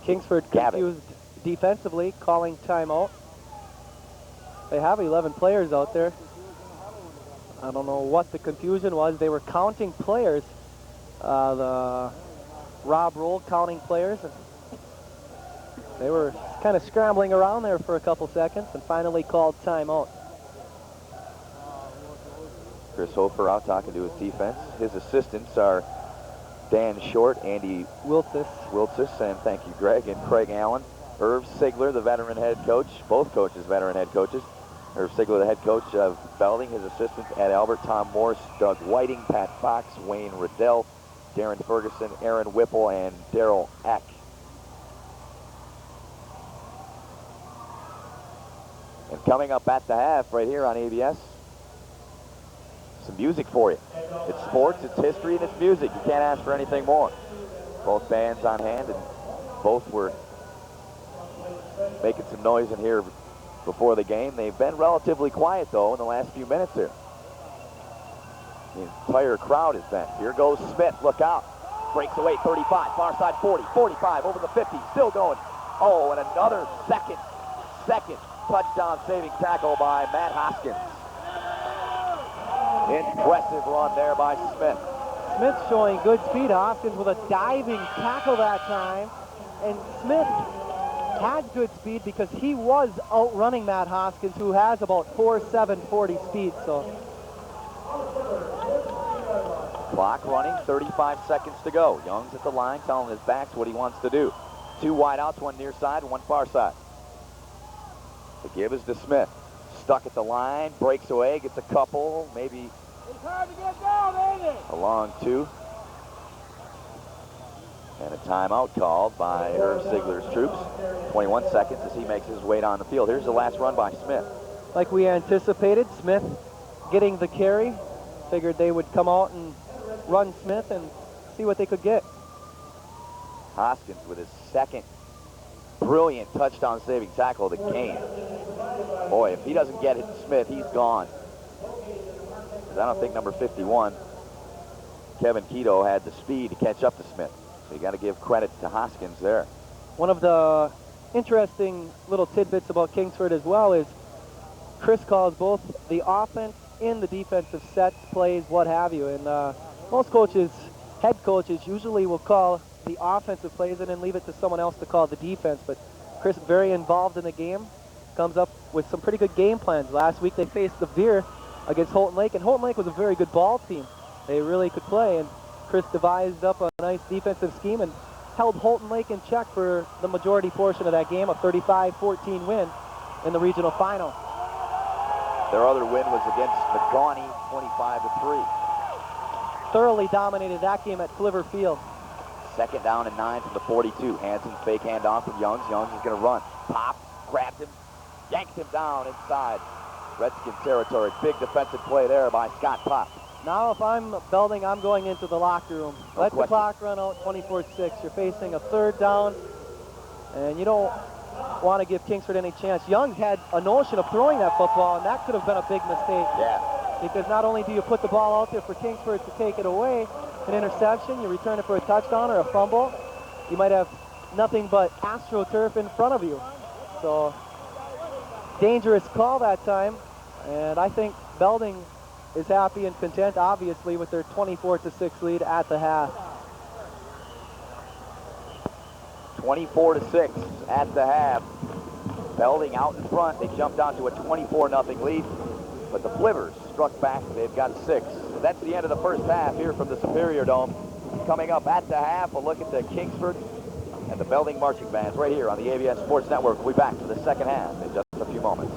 Kingsford confused defensively, calling timeout. They have 11 players out there. I don't know what the confusion was. They were counting players. The Rob Roll counting players. And they were kind of scrambling around there for a couple seconds and finally called timeout. Chris Hofer out talking to his defense. His assistants are Dan Short, Andy Wiltsis, and thank you, Greg, and Craig Allen. Irv Sigler, the veteran head coach, both coaches veteran head coaches. Irv Sigler, the head coach of Belding, his assistants Ed Albert, Tom Morse, Doug Whiting, Pat Fox, Wayne Riddell, Darren Ferguson, Aaron Whipple, and Daryl Eck. And Coming up at the half right here on ABS. Some music for you. It's sports, it's history, and it's music. You can't ask for anything more. Both bands on hand, and both were making some noise in here before the game. They've been relatively quiet, though, in the last few minutes here. The entire crowd has been. Here goes Smith. Look out. Breaks away 35, far side 40, 45, over the 50, still going. Oh, and another second touchdown saving tackle by Matt Hoskins. Impressive run there by Smith. Smith showing good speed. Hoskins with a diving tackle that time. And Smith had good speed because he was outrunning Matt Hoskins, who has about 4.7 40 speed. So clock running, 35 seconds to go. Young's at the line telling his backs what he wants to do. 2 wideouts, 1 near side, 1 far side. The give is to Smith. Stuck at the line, breaks away, gets a couple, maybe it's hard to get down, ain't it? a long 2. And a timeout called by Herb Sigler's troops. 21 seconds as he makes his way down the field. Here's the last run by Smith. like we anticipated, Smith getting the carry. Figured they would come out and run Smith and see what they could get. Hoskins with his second brilliant touchdown saving tackle of the game. Boy, if he doesn't get it to Smith, he's gone. 'Cause I don't think number 51, Kevin Keto, had the speed to catch up to Smith. So you got to give credit to Hoskins there. One of the interesting little tidbits about Kingsford as well is Chris calls both the offense and the defensive sets, plays, what have you. And most coaches, head coaches, usually will call the offensive plays and then leave it to someone else to call the defense. But Chris, very involved in the game, comes up with some pretty good game plans. Last week they faced the Veer against Holton Lake, and Holton Lake was a very good ball team. They really could play, and Chris devised up a nice defensive scheme and held Holton Lake in check for the majority portion of that game, a 35-14 win in the regional final. Their other win was against McGawney, 25-3. Thoroughly dominated that game at Fliver Field. 2nd down and 9 from the 42. Hanson fake handoff from Youngs. Youngs is going to run. Pops, grabs him, yanks him down inside Redskin territory. Big defensive play there by Scott Pop. Now if I'm Belding, I'm going into the locker room. No Let question. the clock run out, 24-6. You're facing a 3rd down, and you don't want to give Kingsford any chance. Youngs had a notion of throwing that football, and that could have been a big mistake. Yeah. Because not only do you put the ball out there for Kingsford to take it away, an interception, you return it for a touchdown or a fumble, you might have nothing but AstroTurf in front of you. So, dangerous call that time, and I think Belding is happy and content, obviously, with their 24-6 lead at the half. 24-6 at the half. Belding out in front. They jumped down to a 24-0 lead, but the Flivers struck back. They've got 6. So that's the end of the first half here from the Superior Dome. Coming up at the half, we'll look at the Kingsford and the Belding marching bands right here on the ABS Sports Network. We'll be back for the second half in just a few moments.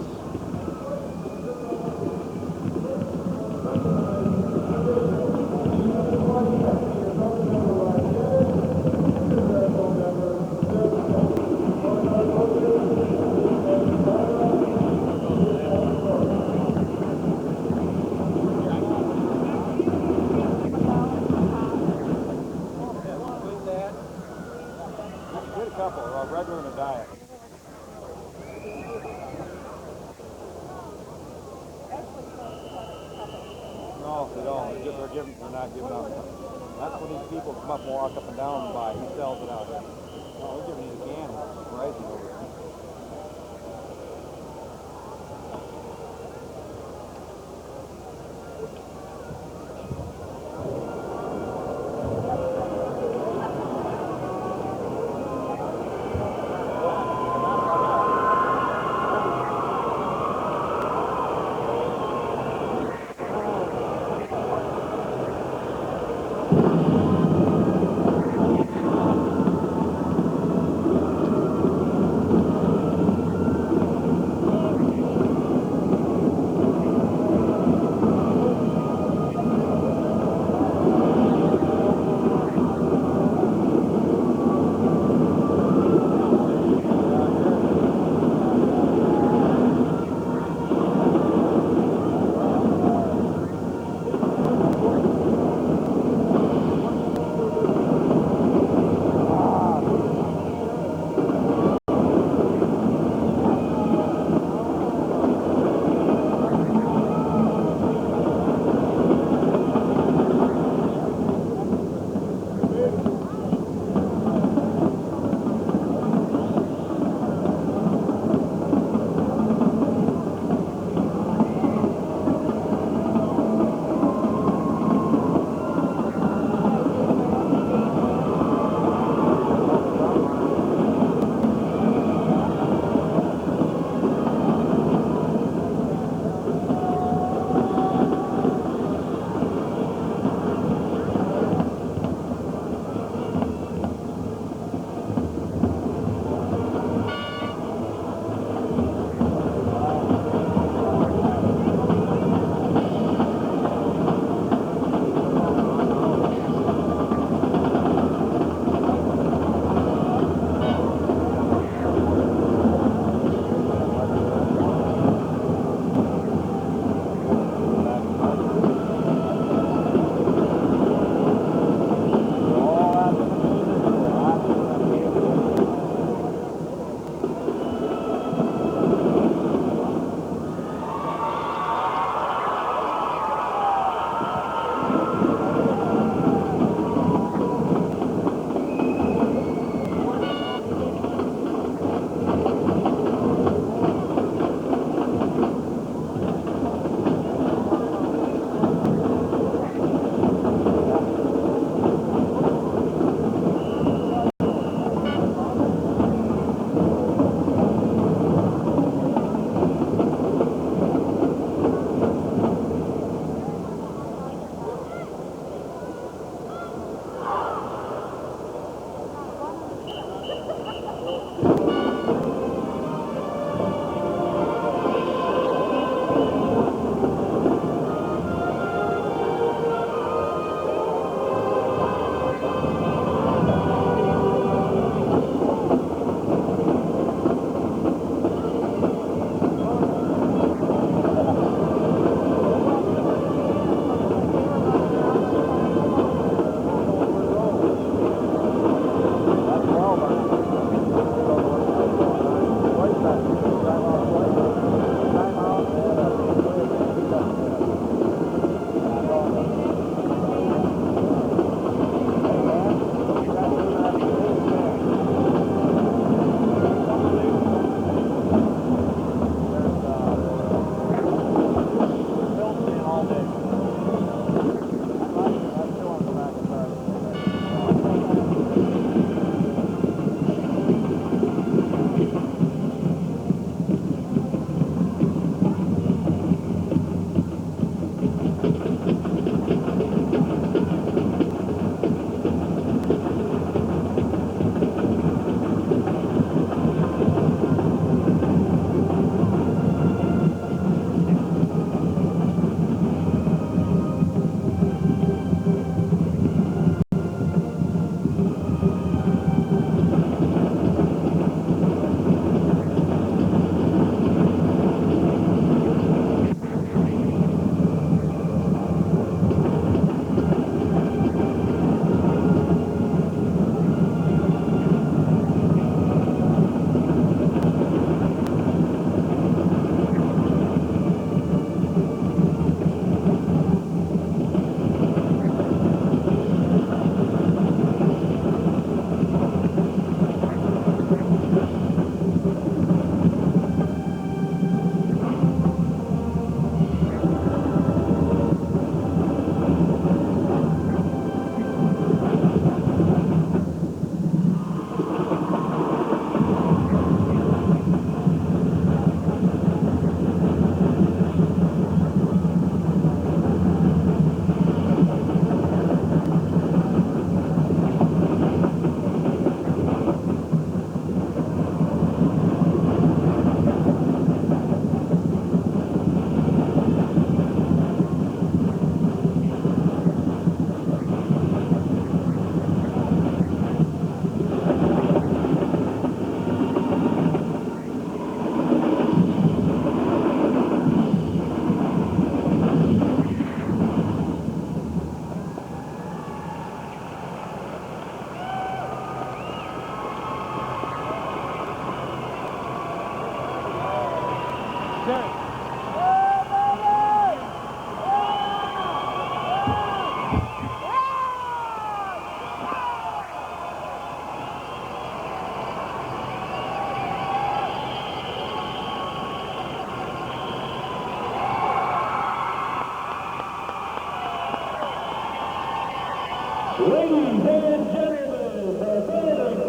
Ladies and gentlemen, the Belding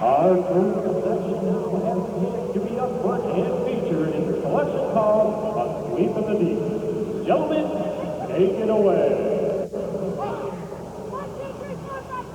Our third conception now has to be up front and featured in the selection called A Sweep of the Deep. Gentlemen, take it away. 1, 2, 3, 4, 5,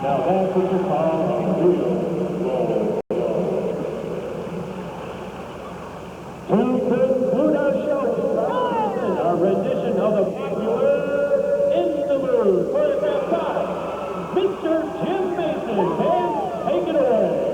Now that's what you call a real roll. To conclude our show, our rendition of the popular In the Mood choreographed by Mr. Jim Mason. And take it away.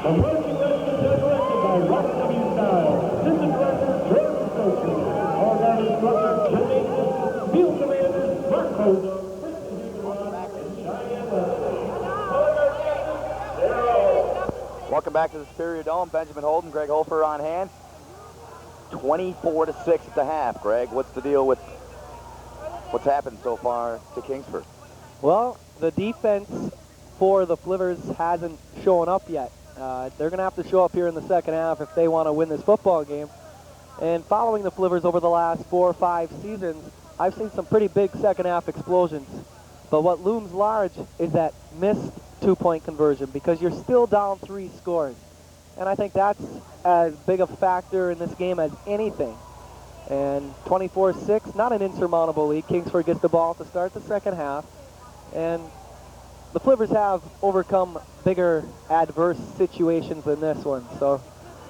Approaching lessons are directed by Robert W. Stiles, Assistant Director Jordan Stoker, All Guard Instructor Jim Mason, Field Commanders Mark Holden, Welcome back to the Superior Dome. Benjamin Holden, Greg Hofer on hand. 24-6 at the half. Greg, what's the deal with what's happened so far to Kingsford? Well, the defense for the Flivers hasn't shown up yet. They're going to have to show up here in the second half if they want to win this football game. And following the Flivers over the last 4 or 5 seasons, I've seen some pretty big second half explosions. But what looms large is that missed 2-point conversion, because you're still down 3 scores. And I think that's as big a factor in this game as anything. And 24-6, not an insurmountable lead. Kingsford gets the ball to start the second half. And the Flivers have overcome bigger adverse situations than this one.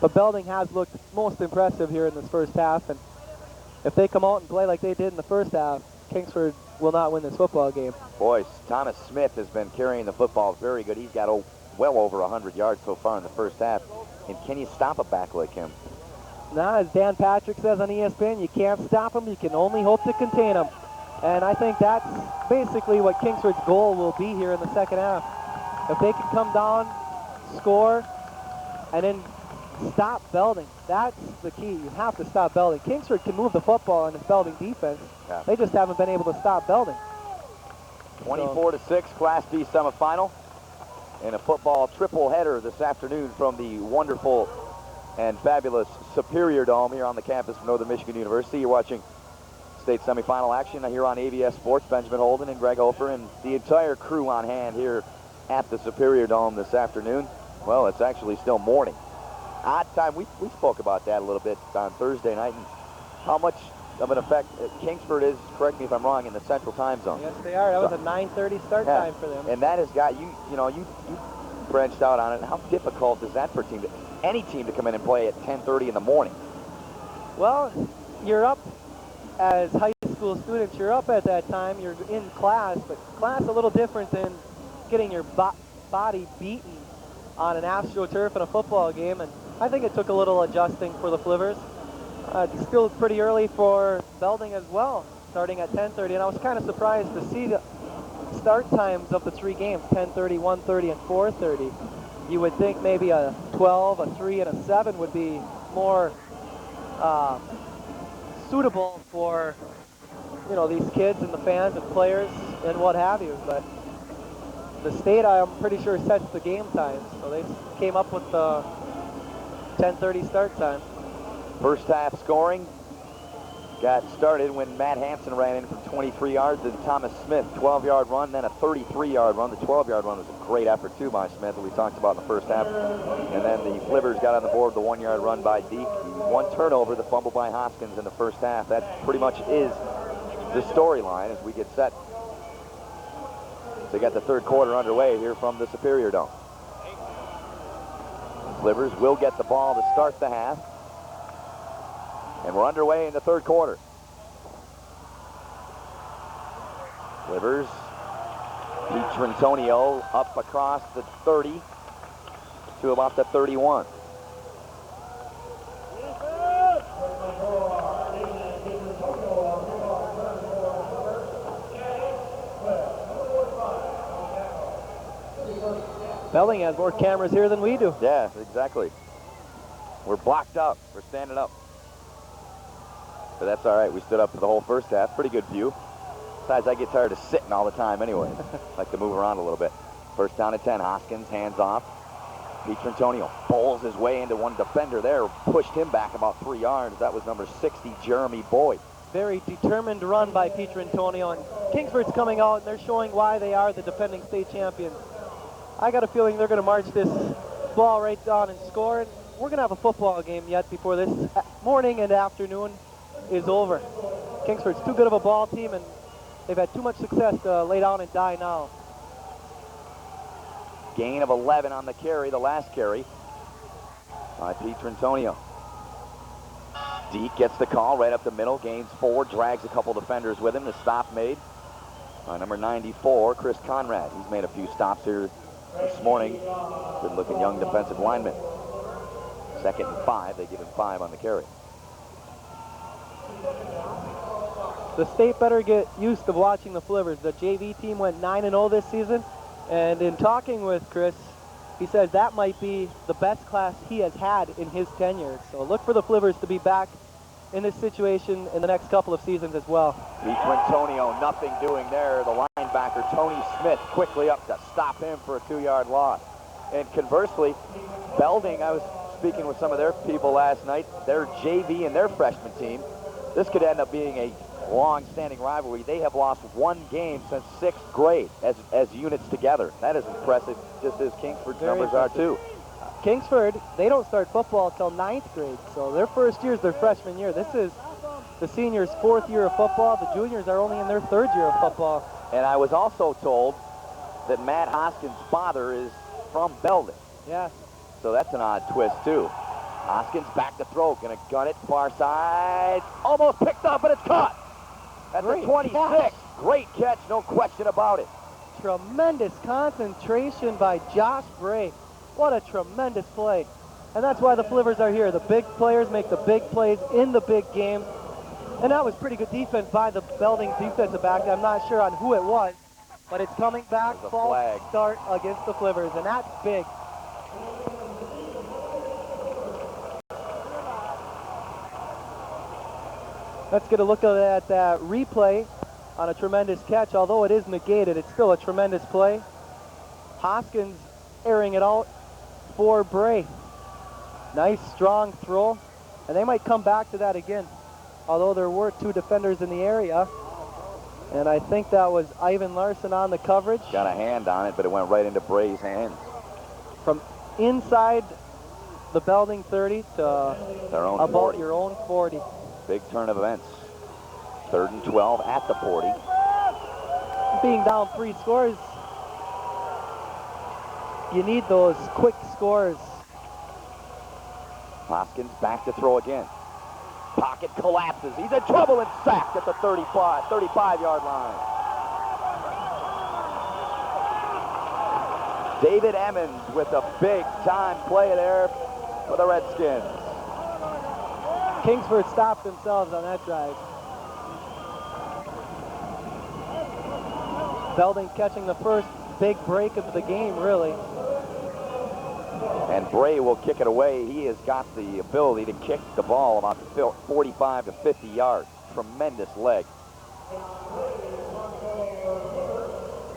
But Belding has looked most impressive here in this first half. And if they come out and play like they did in the first half, Kingsford will not win this football game. Boys, Thomas Smith has been carrying the football very good. He's got well over 100 yards so far in the first half. And can you stop a back like him? Now, as Dan Patrick says on ESPN, you can't stop him. You can only hope to contain him. And I think that's basically what Kingsford's goal will be here in the second half. If they can come down, score, and then stop Belding. That's the key. You have to stop Belding. Kingsford can move the football in this Belding defense. Yeah. They just haven't been able to stop Belding. 24-6 Class B semifinal. And a football triple header this afternoon from the wonderful and fabulous Superior Dome here on the campus of Northern Michigan University. You're watching state semifinal action here on ABS Sports. Benjamin Holden and Greg Hofer and the entire crew on hand here at the Superior Dome this afternoon. Well, it's actually still morning. Odd time. We spoke about that a little bit on Thursday night and how much of an effect Kingsford is, correct me if I'm wrong, in the central time zone. Yes, they are. That was a 9:30 start time for them. And that has got you branched out on it. How difficult is that for any team to come in and play at 10:30 in the morning? Well, you're up as high school students. You're up at that time. You're in class, but class a little different than getting your body beaten on an AstroTurf in a football game. And I think it took a little adjusting for the Flivers. It's still pretty early for Belding as well, starting at 10:30. And I was kind of surprised to see the start times of the 3 games, 10:30, 1:30, and 4:30. You would think maybe a 12, a 3, and a 7 would be more suitable for, these kids and the fans and players and what have you. But the state, I'm pretty sure, sets the game times. So they came up with the 10:30 start time. First half scoring got started when Matt Hansen ran in from 23 yards and Thomas Smith, 12-yard run, then a 33-yard run. The 12-yard run was a great effort, too, by Smith, that we talked about in the first half. And then the Flivers got on the board with the 1-yard run by Deke. 1 turnover, the fumble by Hoskins in the first half. That pretty much is the storyline as we get set. So you got the third quarter underway here from the Superior Dome. Flivers will get the ball to start the half. And we're underway in the third quarter. Flivers, Pietrantonio up across the 30 to about the 31. Belding has more cameras here than we do. Yeah, exactly. We're blocked up. We're standing up. But that's all right. We stood up for the whole first half. Pretty good view. Besides, I get tired of sitting all the time anyway. Like to move around a little bit. First down at 10. Hoskins, hands off. Pietrantonio bowls his way into one defender there. Pushed him back about 3 yards. That was number 60, Jeremy Boyd. Very determined run by Pietrantonio. And Kingsford's coming out, and they're showing why they are the defending state champions. I got a feeling they're going to march this ball right down and score. And we're going to have a football game yet before this morning and afternoon is over. Kingsford's too good of a ball team, and they've had too much success to lay down and die now. Gain of 11 on the carry, the last carry by Pietrantonio. Deke gets the call right up the middle, gains 4, drags a couple defenders with him. The stop made by number 94, Chris Conrad. He's made a few stops here this morning. Good-looking young defensive lineman. 2nd and 5. They give him 5 on the carry. The state better get used to watching the Flivers. The JV team went 9-0 this season, and in talking with Chris, he said that might be the best class he has had in his tenure. So look for the Flivers to be back in this situation in the next couple of seasons as well. Antonio, nothing doing there. The linebacker, Tony Smith, quickly up to stop him for a 2-yard loss. And conversely, Belding, I was speaking with some of their people last night, their JV and their freshman team, this could end up being a long-standing rivalry. They have lost 1 game since 6th grade as units together. That is impressive, just as Kingsford's numbers are too. Kingsford, they don't start football until 9th grade, so their first year is their freshman year. This is the seniors' 4th year of football. The juniors are only in their 3rd year of football. And I was also told that Matt Hoskins' father is from Belding. Yes. So that's an odd twist too. Hoskins back to throw, gonna gun it far side. Almost picked up, but it's caught. That's a 26. Catch. Great catch, no question about it. Tremendous concentration by Josh Bray. What a tremendous play. And that's why the Flivers are here. The big players make the big plays in the big game. And that was pretty good defense by the Belding defensive back. I'm not sure on who it was, but it's coming back. False start against the Flivers, and that's big. Let's get a look at that replay on a tremendous catch. Although it is negated, it's still a tremendous play. Hoskins airing it out for Bray. Nice, strong throw. And they might come back to that again. Although there were 2 defenders in the area. And I think that was Ivan Larson on the coverage. Got a hand on it, but it went right into Bray's hands. From inside the Belding 30 to their own about 40. your own 40. Big turn of events. 3rd and 12 at the 40. Being down 3 scores, you need those quick scores. Hoskins back to throw again. Pocket collapses. He's in trouble and sacked at the 35-yard line. David Emmons with a big-time play there for the Redskins. Kingsford stopped themselves on that drive. Belding catching the first big break of the game, really. And Bray will kick it away. He has got the ability to kick the ball about 45 to 50 yards. Tremendous leg.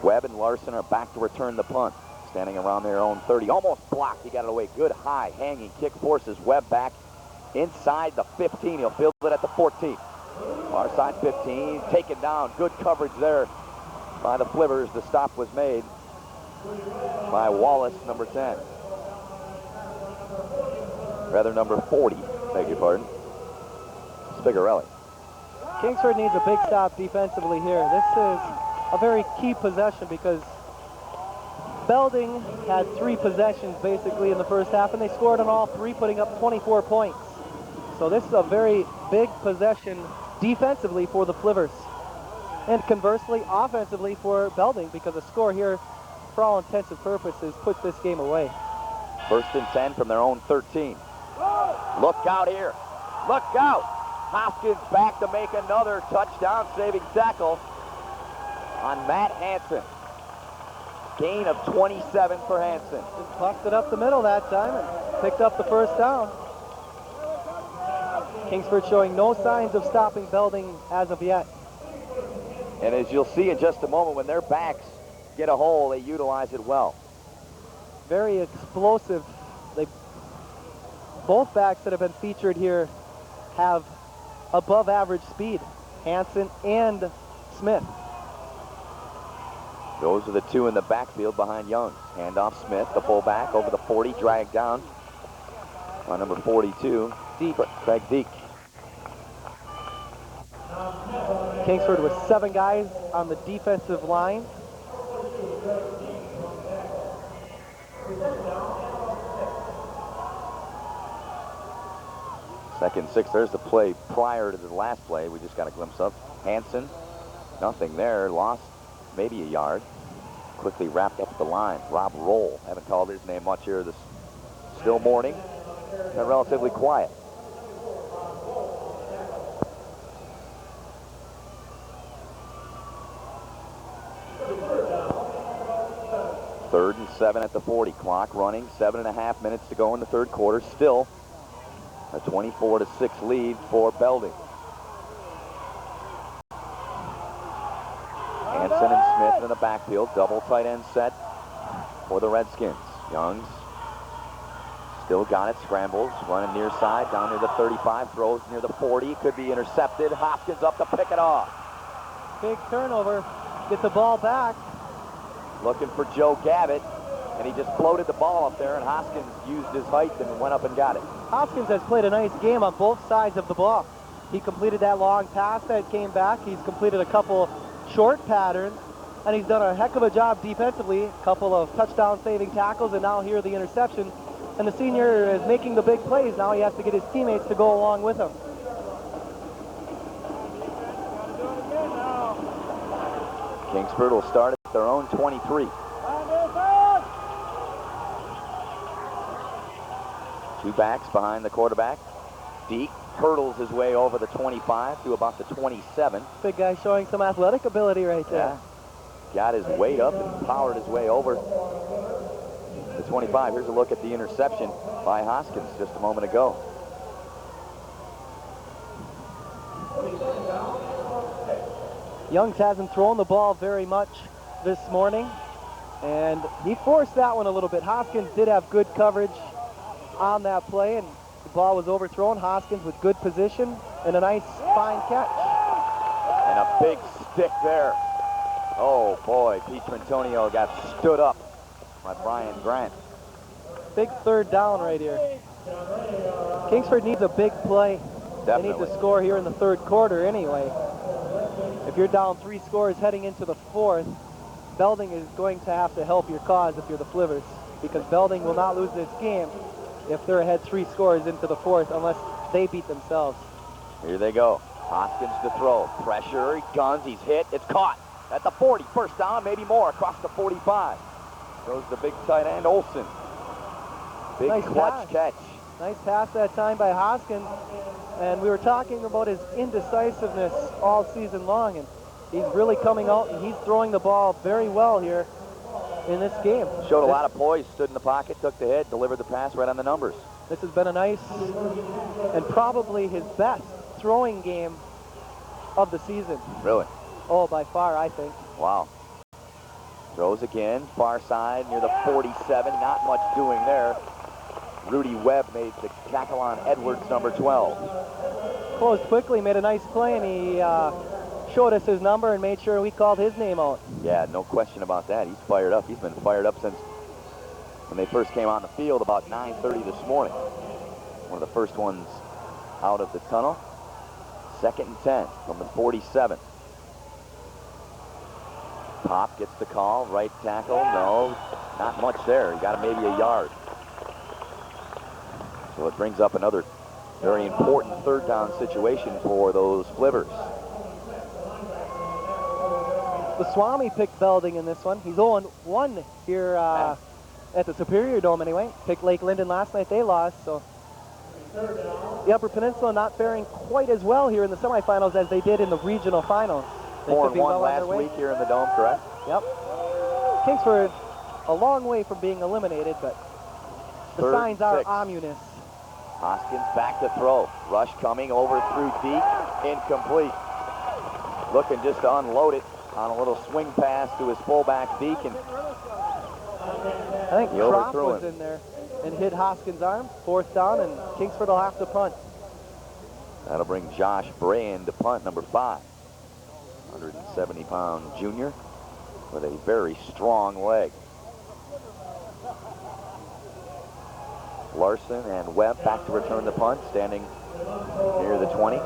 Webb and Larson are back to return the punt. Standing around their own 30. Almost blocked. He got it away. Good high hanging kick forces Webb back inside the 15. He'll field it at the 14. Far side 15. Taken down. Good coverage there by the Flivers. The stop was made by Wallace, number 10. Rather, number 40. Beg your pardon. Spigarelli. Kingsford needs a big stop defensively here. This is a very key possession because Belding had 3 possessions basically in the first half, and they scored on all 3, putting up 24 points. So this is a very big possession defensively for the Flivers. And conversely, offensively for Belding, because a score here, for all intents and purposes, puts this game away. 1st and 10 from their own 13. Look out here. Look out. Hoskins back to make another touchdown-saving tackle on Matt Hansen. Gain of 27 for Hansen. Just busted up the middle that time and picked up the first down. Kingsford showing no signs of stopping Belding as of yet. And as you'll see in just a moment, when their backs get a hole, they utilize it well. Very explosive. Both backs that have been featured here have above average speed, Hansen and Smith. Those are the 2 in the backfield behind Young. Handoff Smith, the fullback, over the 40, dragged down on number 42, Craig Deek. Kingsford with 7 guys on the defensive line. Second 6, there's the play prior to the last play we just got a glimpse of. Hansen, nothing there, lost maybe a yard. quickly wrapped up the line. Rob Roll, haven't called his name much here this still morning. Been relatively quiet. Third and 7 at the 40. Clock running. 7.5 minutes to go in the third quarter. Still a 24-6 lead for Belding. Hansen and Smith in the backfield. Double tight end set for the Redskins. Youngs still got it. Scrambles. Running near side. Down near the 35. Throws near the 40. Could be intercepted. Hoskins up to pick it off. Big turnover. Get the ball back. Looking for Joe Gavitt, and he just floated the ball up there, and Hoskins used his height and went up and got it. Hoskins has played a nice game on both sides of the ball. He completed that long pass that came back. He's completed a couple short patterns, and he's done a heck of a job defensively. A couple of touchdown-saving tackles, and now here the interception. And the senior is making the big plays. Now he has to get his teammates to go along with him. Kingsford will start at their own 23. Two backs behind the quarterback. Deke hurdles his way over the 25 to about the 27. Big guy showing some athletic ability right there. Yeah. Got his weight up and powered his way over the 25. Here's a look at the interception by Hoskins just a moment ago. Youngs hasn't thrown the ball very much this morning, and he forced that one a little bit. Hoskins did have good coverage on that play, and the ball was overthrown. Hoskins with good position and a nice fine catch. And a big stick there. Oh boy, Pete Trentonio got stood up by Brian Grant. Big third down right here. Kingsford needs a big play. Definitely. They need to score here in the third quarter anyway. If you're down 3 scores heading into the fourth, Belding is going to have to help your cause if you're the Flivers, because Belding will not lose this game if they're ahead 3 scores into the fourth unless they beat themselves. Here they go. Hoskins to throw. Pressure, he guns, he's hit, it's caught. At the 40, first down, maybe more, across the 45. Goes the big tight end, Olsen. Big Nice clutch catch. Nice pass that time by Hoskins. And we were talking about his indecisiveness all season long, and he's really coming out, and he's throwing the ball very well here in this game. Showed a lot of poise, stood in the pocket, took the hit, delivered the pass right on the numbers. This has been a nice and probably his best throwing game of the season. Really? Oh, by far, I think. Wow. Throws again, far side near the 47, not much doing there. Rudy Webb made the tackle on Edwards, number 12. Closed quickly, made a nice play, and he showed us his number and made sure we called his name out. Yeah, no question about that. He's fired up. He's been fired up since when they first came on the field about 9:30 this morning. One of the first ones out of the tunnel. 2nd and 10 from the 47. Pop gets the call, right tackle. No, not much there. He got maybe a yard. So it brings up another very important third down situation for those Flivers. The Swami picked Belding in this one. He's 0-1 here at the Superior Dome anyway. Picked Lake Linden last night. They lost, so the Upper Peninsula not faring quite as well here in the semifinals as they did in the regional finals. 4-1 last week here in the Dome, correct? Yep. Kingsford a long way from being eliminated, but the signs are ominous. Hoskins back to throw. Rush coming over through deep. Incomplete. Looking just to unload it on a little swing pass to his fullback Deacon. I think Kropp was in there and hit Hoskins' arm. 4th down, and Kingsford will have to punt. That'll bring Josh Bray in to punt, number 5. 170-pound junior with a very strong leg. Larson and Webb back to return the punt, standing near the 20.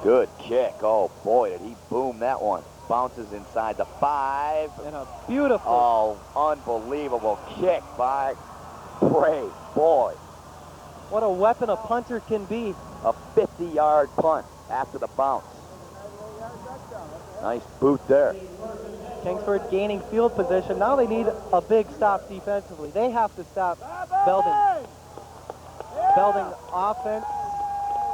Good kick. Oh boy, did he boom that one. Bounces inside the 5. And a beautiful. Oh, unbelievable kick by Bray. Boy. What a weapon a punter can be. A 50-yard punt after the bounce. Nice boot there. Kingsford gaining field position. Now they need a big stop defensively. They have to stop Belding. Belding offense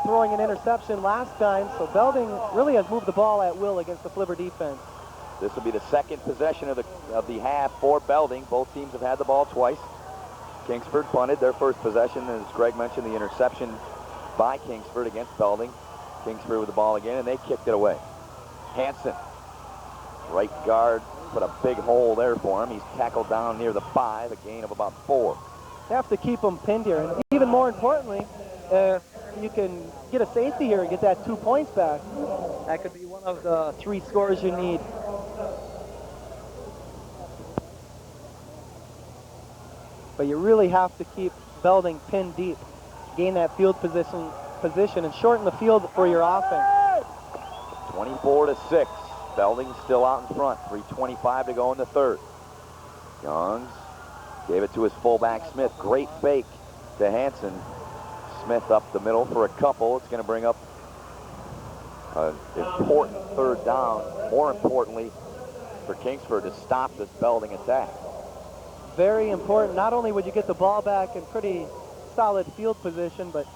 throwing an interception last time, so Belding really has moved the ball at will against the Flivver defense. This will be the second possession of the half for Belding. Both teams have had the ball twice. Kingsford punted their first possession, as Greg mentioned, the interception by Kingsford against Belding. Kingsford with the ball again, and they kicked it away. Hansen, right guard, put a big hole there for him. He's tackled down near the 5, a gain of about 4. They have to keep him pinned here, and even more importantly, you can get a safety here and get that 2 points back. That could be one of the 3 scores you need. But you really have to keep Belding pinned deep, gain that field position and shorten the field for your offense. 24-6. Belding still out in front. 3:25 to go in the third. Youngs gave it to his fullback Smith. Great fake to Hansen. Smith up the middle for a couple. It's going to bring up an important third down. More importantly, for Kingsford to stop this Belding attack. Very important. Not only would you get the ball back in pretty solid field position, but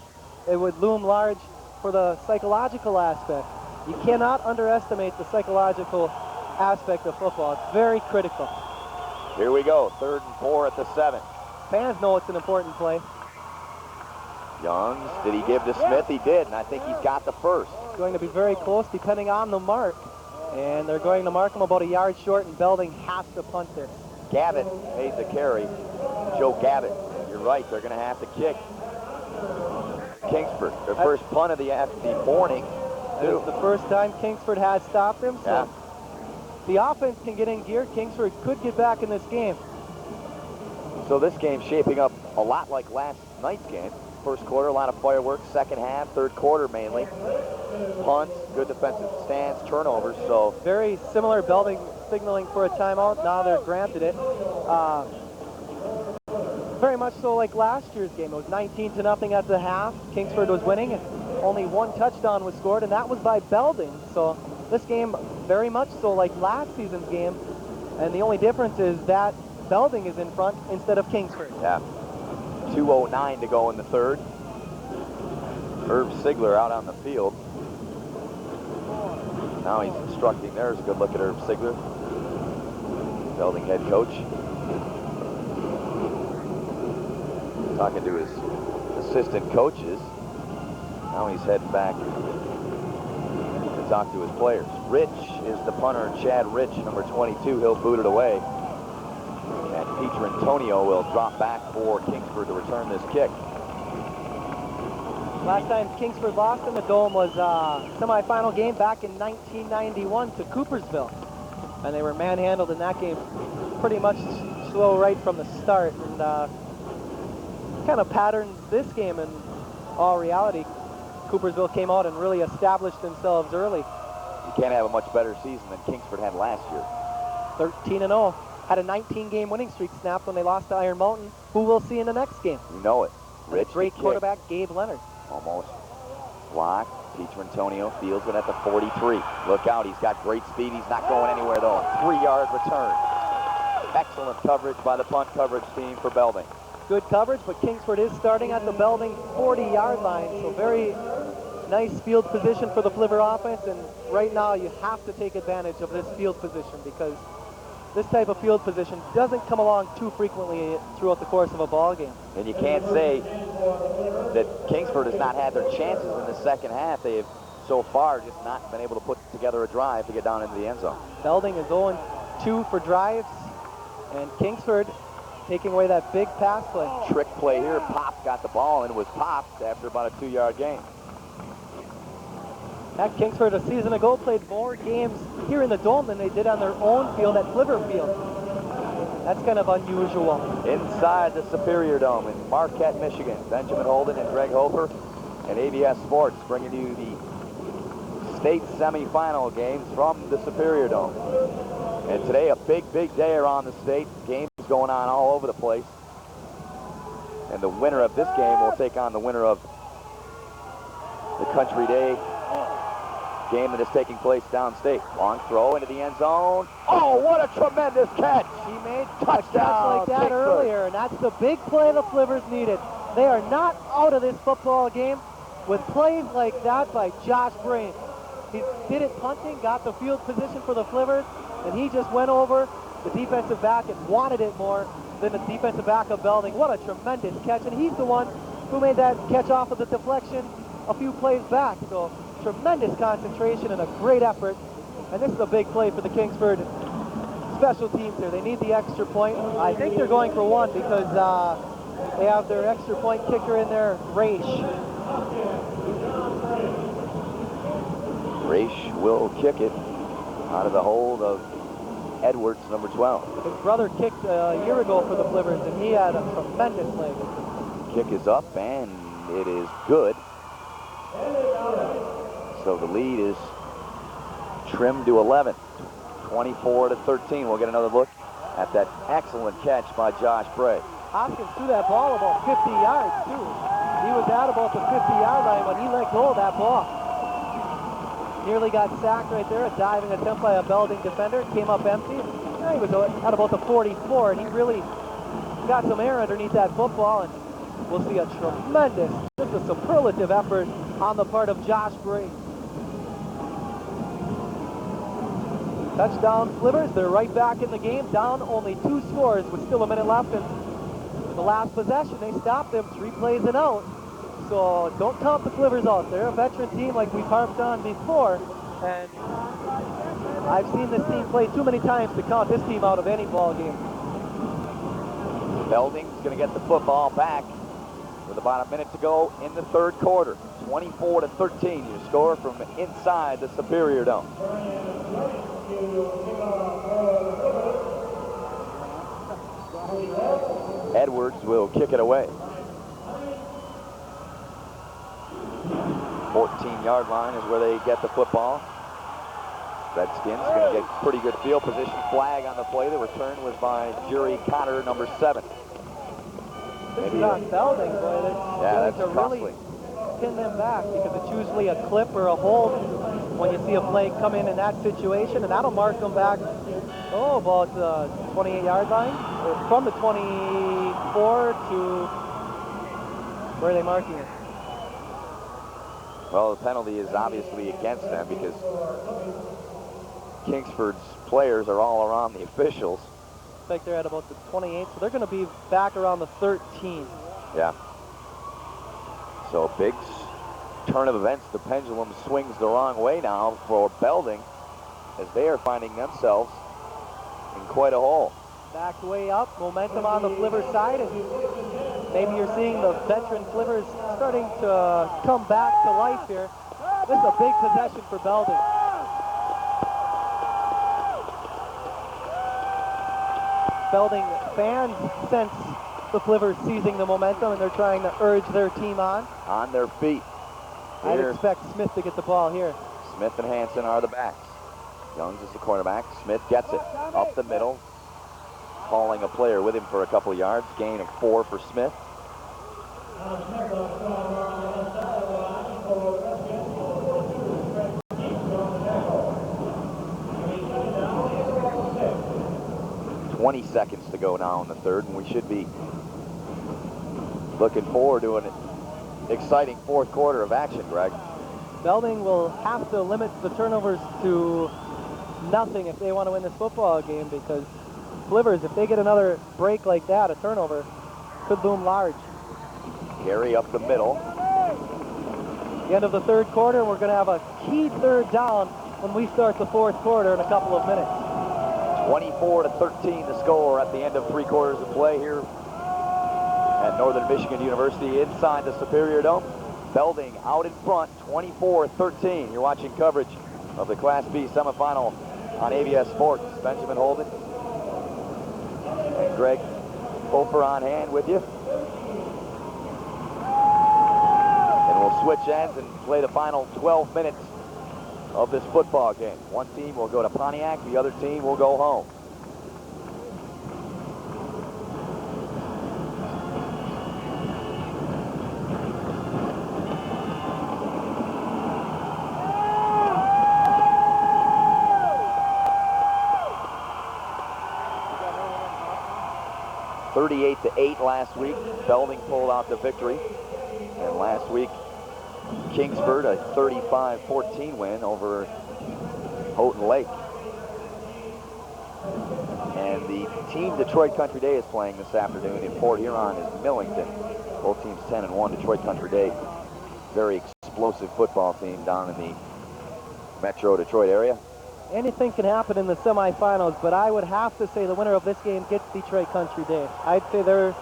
it would loom large for the psychological aspect. You cannot underestimate the psychological aspect of football. It's very critical. Here we go, 3rd and 4 at the 7. Fans know it's an important play. Youngs, did he give to Smith? He did, and I think he's got the first. It's going to be very close depending on the mark. And they're going to mark him about a yard short, and Belding has to punt this. Gavitt made the carry. Joe Gavitt, you're right, they're going to have to kick. Kingsford, their first punt of the morning. It's the first time Kingsford has stopped him, so yeah. The offense can get in gear. Kingsford could get back in this game. So this game's shaping up a lot like last night's game. First quarter, a lot of fireworks. Second half, third quarter mainly. Punts, good defensive stance, turnovers. So very similar. Belding signaling for a timeout. Now they're granted it. Very much so like last year's game. It was 19-0 at the half. Kingsford was winning, and only 1 touchdown was scored, and that was by Belding. So this game, very much so like last season's game, and the only difference is that Belding is in front instead of Kingsford. Yeah. 2:09 to go in the third. Herb Sigler out on the field. Now he's instructing. There's a good look at Herb Sigler, Belding head coach. Talking to his assistant coaches. Now he's heading back to talk to his players. Rich is the punter. Chad Rich, number 22. He'll boot it away. And Peter Antonio will drop back for Kingsford to return this kick. Last time Kingsford lost in the Dome was a semifinal game back in 1991 to Coopersville. And they were manhandled in that game pretty much slow right from the start. And kind of patterns this game in all reality. Coopersville came out and really established themselves early. You can't have a much better season than Kingsford had last year. 13-0. Had a 19-game winning streak snapped when they lost to Iron Mountain. Who we'll see in the next game? You know it. Rich, great quarterback, Gabe Leonard. Almost blocked. Peter Antonio fields it at the 43. Look out, he's got great speed. He's not going anywhere, though. A 3-yard return. Excellent coverage by the punt coverage team for Belding. Good coverage, but Kingsford is starting at the Belding 40-yard line, so very nice field position for the Flivver offense, and right now you have to take advantage of this field position because this type of field position doesn't come along too frequently throughout the course of a ball game. And you can't say that Kingsford has not had their chances in the second half. They have so far just not been able to put together a drive to get down into the end zone. Belding is 0-2 for drives, and Kingsford taking away that big pass play. Trick play here. Pop got the ball and was popped after about a 2-yard gain. At Kingsford a season ago played more games here in the Dome than they did on their own field at Flivver Field. That's kind of unusual. Inside the Superior Dome in Marquette, Michigan, Benjamin Holden and Greg Hofer and ABS Sports bringing you the state semifinal games from the Superior Dome. And today a big day around the state. Games going on all over the place. And the winner of this game will take on the winner of the Country Day game that is taking place downstate. Long throw into the end zone. Oh, what a tremendous catch! He made a Touchdown, catch like that Kingsford. earlier, and that's the big play the Flivers needed. They are not out of this football game with plays like that by Josh Brain. He did it punting, got the field position for the Flivers, and he just went over the defensive back and wanted it more than the defensive back of Belding. What a tremendous catch, and he's the one who made that catch off of the deflection a few plays back. So tremendous concentration and a great effort. And this is a big play for the Kingsford special teams here. They need the extra point. I think they're going for one because they have their extra point kicker in there, Raish. Raish will kick it out of the hold of Edwards, number 12. His brother kicked a year ago for the Flivers, and he had a tremendous leg. Kick is up, and it is good. So the lead is trimmed to 11, 24-13. We'll get another look at that excellent catch by Josh Bray. Hoskins threw that ball about 50 yards, too. He was at about the 50-yard line when he let go of that ball. Nearly got sacked right there. A diving attempt by a Belding defender. Came up empty. He was at about the 44, and he really got some air underneath that football, and we'll see a tremendous, just a superlative effort on the part of Josh Bray. Touchdown Flivers. They're right back in the game, down only 2 scores with still a minute left, and the last possession, they stopped them 3 plays and out. So don't count the Flivers out. They're a veteran team like we've harped on before, and I've seen this team play too many times to count this team out of any ball game. Belding's going to get the football back with about a minute to go in the third quarter. 24-13, your score from inside the Superior Dome. Edwards will kick it away. 14-yard line is where they get the football. Redskins going to get pretty good field position. Flag on the play. The return was by Jerry Cotter, number 7. This is on Belding, boy. Yeah, that's to costly. really pin them back because it's usually a clip or a hold when you see a play come in that situation, and that'll mark them back, about the 28-yard line, or from the 24 to where are they marking it? Well, the penalty is obviously against them because Kingsford's players are all around the officials. Looks like they're at about the 28, so they're going to be back around the 13. Yeah. So big turn of events. The pendulum swings the wrong way now for Belding as they are finding themselves in quite a hole. Backed way up, momentum on the Flivers side, and maybe you're seeing the veteran Flivers starting to come back to life here. This is a big possession for Belding. Belding fans sense the Flivers seizing the momentum, and they're trying to urge their team on. On their feet. I'd Here, expect Smith to get the ball here. Smith and Hansen are the backs. Youngs is the cornerback. Smith gets it up the middle, hauling a player with him for a couple yards. Gain of 4 for Smith. $20 seconds to go now in the third, and we should be looking forward to an exciting fourth quarter of action, Greg. Belding will have to limit the turnovers to nothing if they want to win this football game, because Flivers, if they get another break like that, a turnover, could loom large. Gary up the middle. The end of the third quarter, we're going to have a key third down when we start the fourth quarter in a couple of minutes. 24-13 the score at the end of 3 quarters of play here at Northern Michigan University inside the Superior Dome. Belding out in front, 24-13. You're watching coverage of the Class B semifinal on ABS Sports. Benjamin Holden and Greg Hofer on hand with you. And we'll switch ends and play the final 12 minutes of this football game. One team will go to Pontiac, the other team will go home. 38-8 last week. Belding pulled out the victory. And last week, Kingsford, a 35-14 win over Houghton Lake. And the team Detroit Country Day is playing this afternoon in Port Huron is Millington. Both teams 10-1. Detroit Country Day, very explosive football team down in the Metro Detroit area. Anything can happen in the semifinals, but I would have to say the winner of this game gets Detroit Country Day. I'd say they're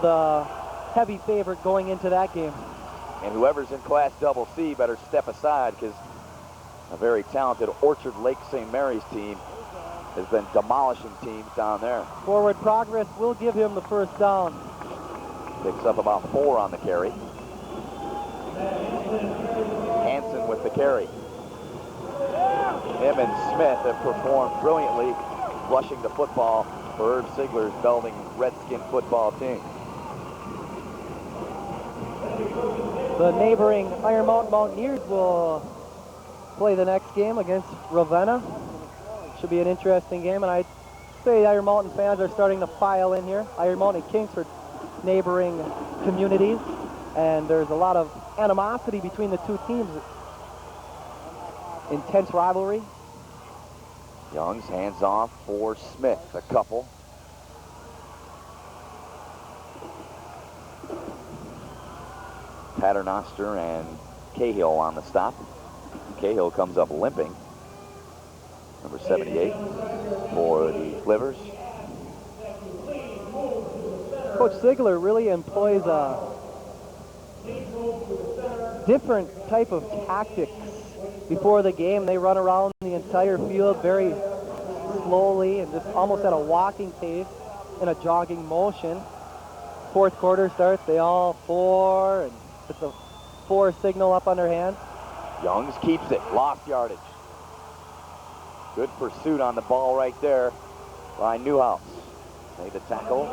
the heavy favorite going into that game. And whoever's in Class Double C better step aside, because a very talented Orchard Lake St. Mary's team has been demolishing teams down there. Forward progress will give him the first down. Picks up about 4 on the carry. Hansen with the carry. Him and Smith have performed brilliantly rushing the football for Herb Sigler's Belding Redskin football team. The neighboring Iron Mountain Mountaineers will play the next game against Ravenna. Should be an interesting game, and I'd say Iron Mountain fans are starting to file in here. Iron Mountain and Kingsford, neighboring communities, and there's a lot of animosity between the two teams. Intense rivalry. Youngs hands off for Smith, a couple. Paternoster and Cahill on the stop. Cahill comes up limping. Number 78 for the Flivers. Coach Sigler really employs a different type of tactics. Before the game, they run around the entire field very slowly and just almost at a walking pace in a jogging motion. Fourth quarter starts, they all 4, and it's a 4 signal up on their hand. Youngs keeps it, lost yardage. Good pursuit on the ball right there by Newhouse. Made the tackle,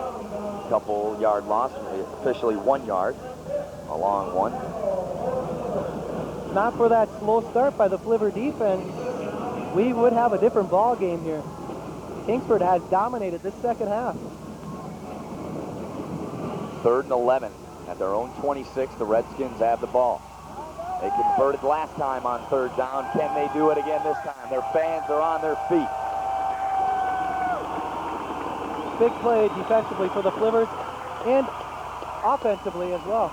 couple yard loss, officially 1 yard, a long one. Not for that slow start by the Fliver defense, we would have a different ball game here. Kingsford has dominated this second half. 3rd and 11 at their own 26. The Redskins have the ball. They converted last time on 3rd down. Can they do it again this time? Their fans are on their feet. Big play defensively for the Flivers and offensively as well.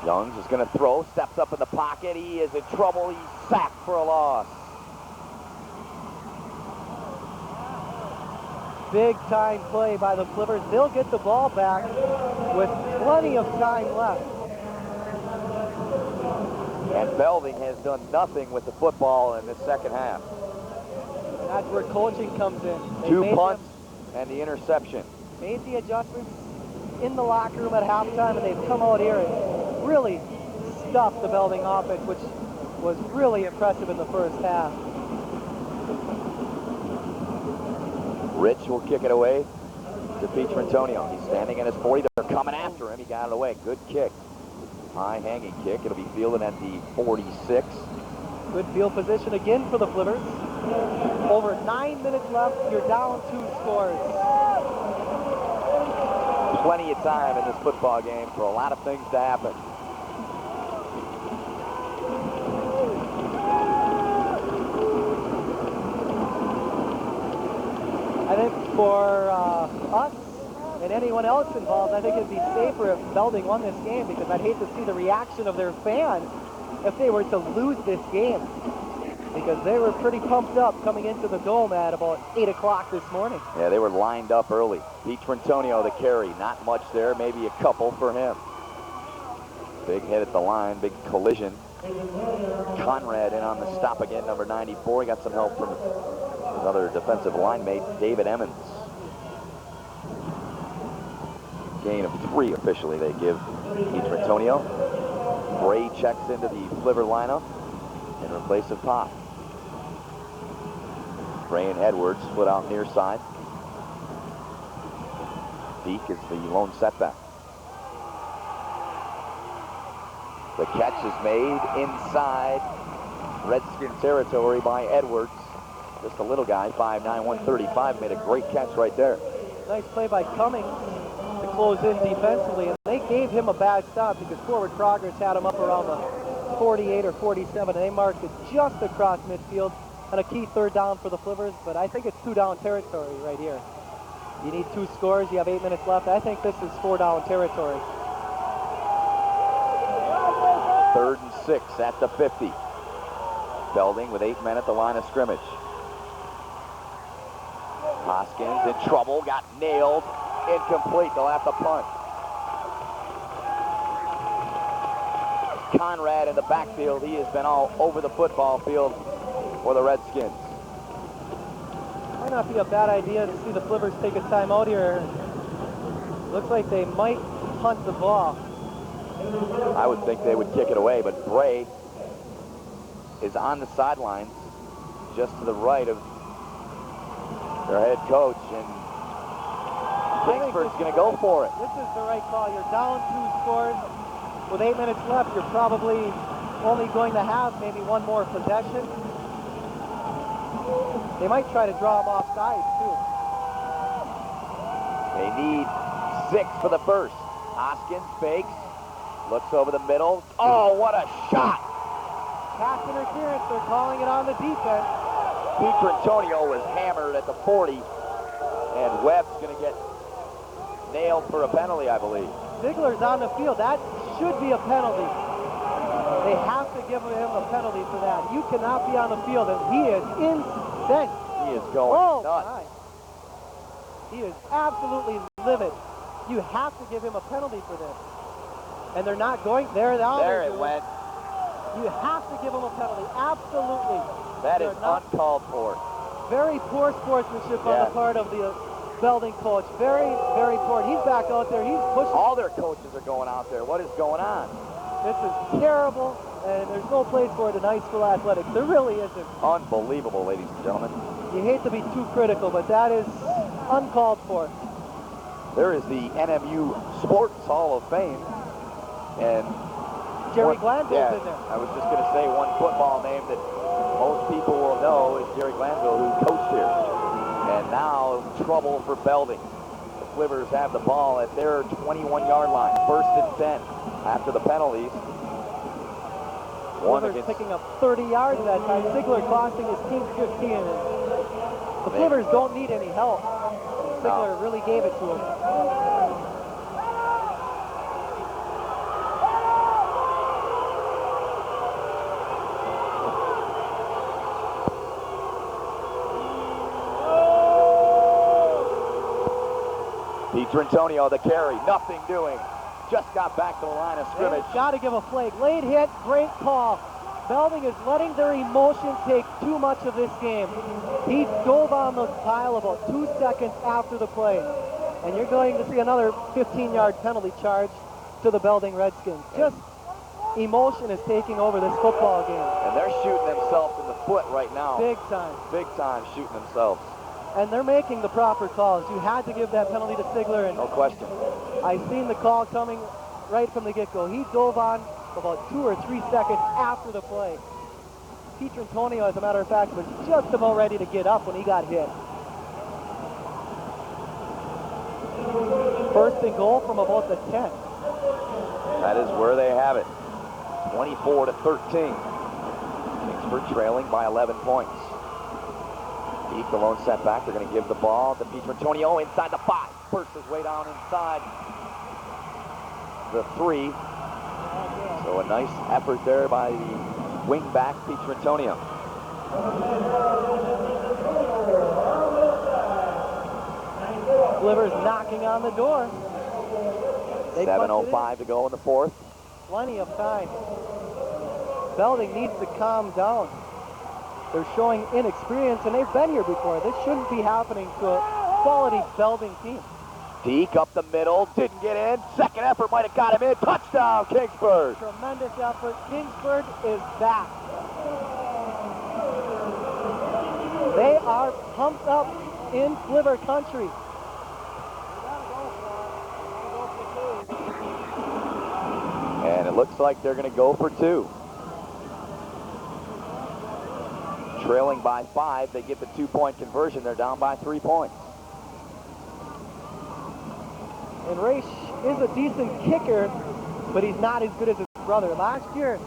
Youngs is going to throw, steps up in the pocket. He is in trouble. He's sacked for a loss. Big time play by the Flivers. They'll get the ball back with plenty of time left. And Belding has done nothing with the football in the second half. And that's where coaching comes in. They 2 made punts and the interception. Made the adjustments in the locker room at halftime, and they've come out here and really stuffed the Belding offense, which was really impressive in the first half. Rich will kick it away to Pietrantonio. He's standing at his 40. They're coming after him. He got it away. Good kick. High hanging kick. It'll be fielded at the 46. Good field position again for the Flivers. Over 9 minutes left. You're down 2 scores. Plenty of time in this football game for a lot of things to happen. I think for us and anyone else involved, I think it'd be safer if Belding won this game, because I'd hate to see the reaction of their fans if they were to lose this game, because they were pretty pumped up coming into the Dome at about 8 o'clock this morning. Yeah, they were lined up early. Pietrantonio the carry, not much there, maybe a couple for him. Big hit at the line, big collision. Conrad in on the stop again, number 94. He got some help from his other defensive line mate, David Emmons. Gain of 3 officially they give Pietrantonio. Bray checks into the Fliver lineup in replace of Pop. Bray and Edwards split out near side. Deke is the lone setback. The catch is made inside Redskin territory by Edwards. Just a little guy, 5'9", 135, made a great catch right there. Nice play by Cummings to close in defensively. And they gave him a bad stop because forward progress had him up around the 48 or 47. And they marked it just across midfield and a key third down for the Flivers. But I think it's 2-down territory right here. You need 2 scores. You have 8 minutes left. I think this is 4-down territory. 3rd and 6 at the 50. Belding with 8 men at the line of scrimmage. Hoskins in trouble, got nailed, incomplete, they'll have to punt. Conrad in the backfield, he has been all over the football field for the Redskins. Might not be a bad idea to see the Flivers take a timeout here. Looks like they might punt the ball. I would think they would kick it away, but Bray is on the sidelines just to the right of their head coach, and Kingsford's going to go for it. This is the right call. You're down 2 scores. With 8 minutes left, you're probably only going to have maybe one more possession. They might try to draw him off sides, too. They need 6 for the first. Hoskins fakes, looks over the middle. Oh, what a shot! Pass interference, they're calling it on the defense. Antonio was hammered at the 40, and Webb's going to get nailed for a penalty, I believe. Ziegler's on the field. That should be a penalty. They have to give him a penalty for that. You cannot be on the field, and he is incensed. He is going nuts. My. He is absolutely livid. You have to give him a penalty for this. And they're not going there. There it went. You have to give him a penalty. Absolutely. That is uncalled for. Very poor sportsmanship on the part of the Belding coach. Very, very poor. He's back out there. He's pushing. All their coaches are going out there. What is going on? This is terrible, and there's no place for it in high school athletics. There really isn't. Unbelievable, ladies and gentlemen. You hate to be too critical, but that is uncalled for. There is the NMU Sports Hall of Fame, and Jerry Glanville's in there. I was just going to say one football name that most people will know is Jerry Glanville, who coached here. And now trouble for Belding. The Flivers have the ball at their 21-yard line. 1st and 10 after the penalties. Flivers picking up 30 yards that time. Ziegler costing his team 15. And the Flivers don't need any help. Ziegler really gave it to him. Antonio, the carry, nothing doing. Just got back to the line of scrimmage. Got to give a flag. Late hit, great call. Belding is letting their emotion take too much of this game. He dove on the pile about 2 seconds after the play. And you're going to see another 15-yard penalty charge to the Belding Redskins. Just emotion is taking over this football game. And they're shooting themselves in the foot right now. Big time. Big time shooting themselves. And they're making the proper calls. You had to give that penalty to Ziegler. And no question. I seen the call coming right from the get-go. He dove on about 2 or 3 seconds after the play. Antonio, as a matter of fact, was just about ready to get up when he got hit. 1st and goal from about the 10. That is where they have it. 24-13. Kingsford trailing by 11 points. Keep the lone setback. They're going to give the ball to Antonio inside the 5. Bursts his way down inside the 3. So a nice effort there by the wing-back, Antonio. Flivers knocking on the door. 7:05 to go in the 4th. Plenty of time. Belding needs to calm down. They're showing inexperience, and they've been here before. This shouldn't be happening to a quality Belding team. Deke up the middle, didn't get in. Second effort might have got him in. Touchdown, Kingsford. Tremendous effort. Kingsford is back. They are pumped up in Fliver country. And it looks like they're going to go for 2. Trailing by 5, they get the 2-point conversion. They're down by 3 points. And Raish is a decent kicker, but he's not as good as his brother. Last year,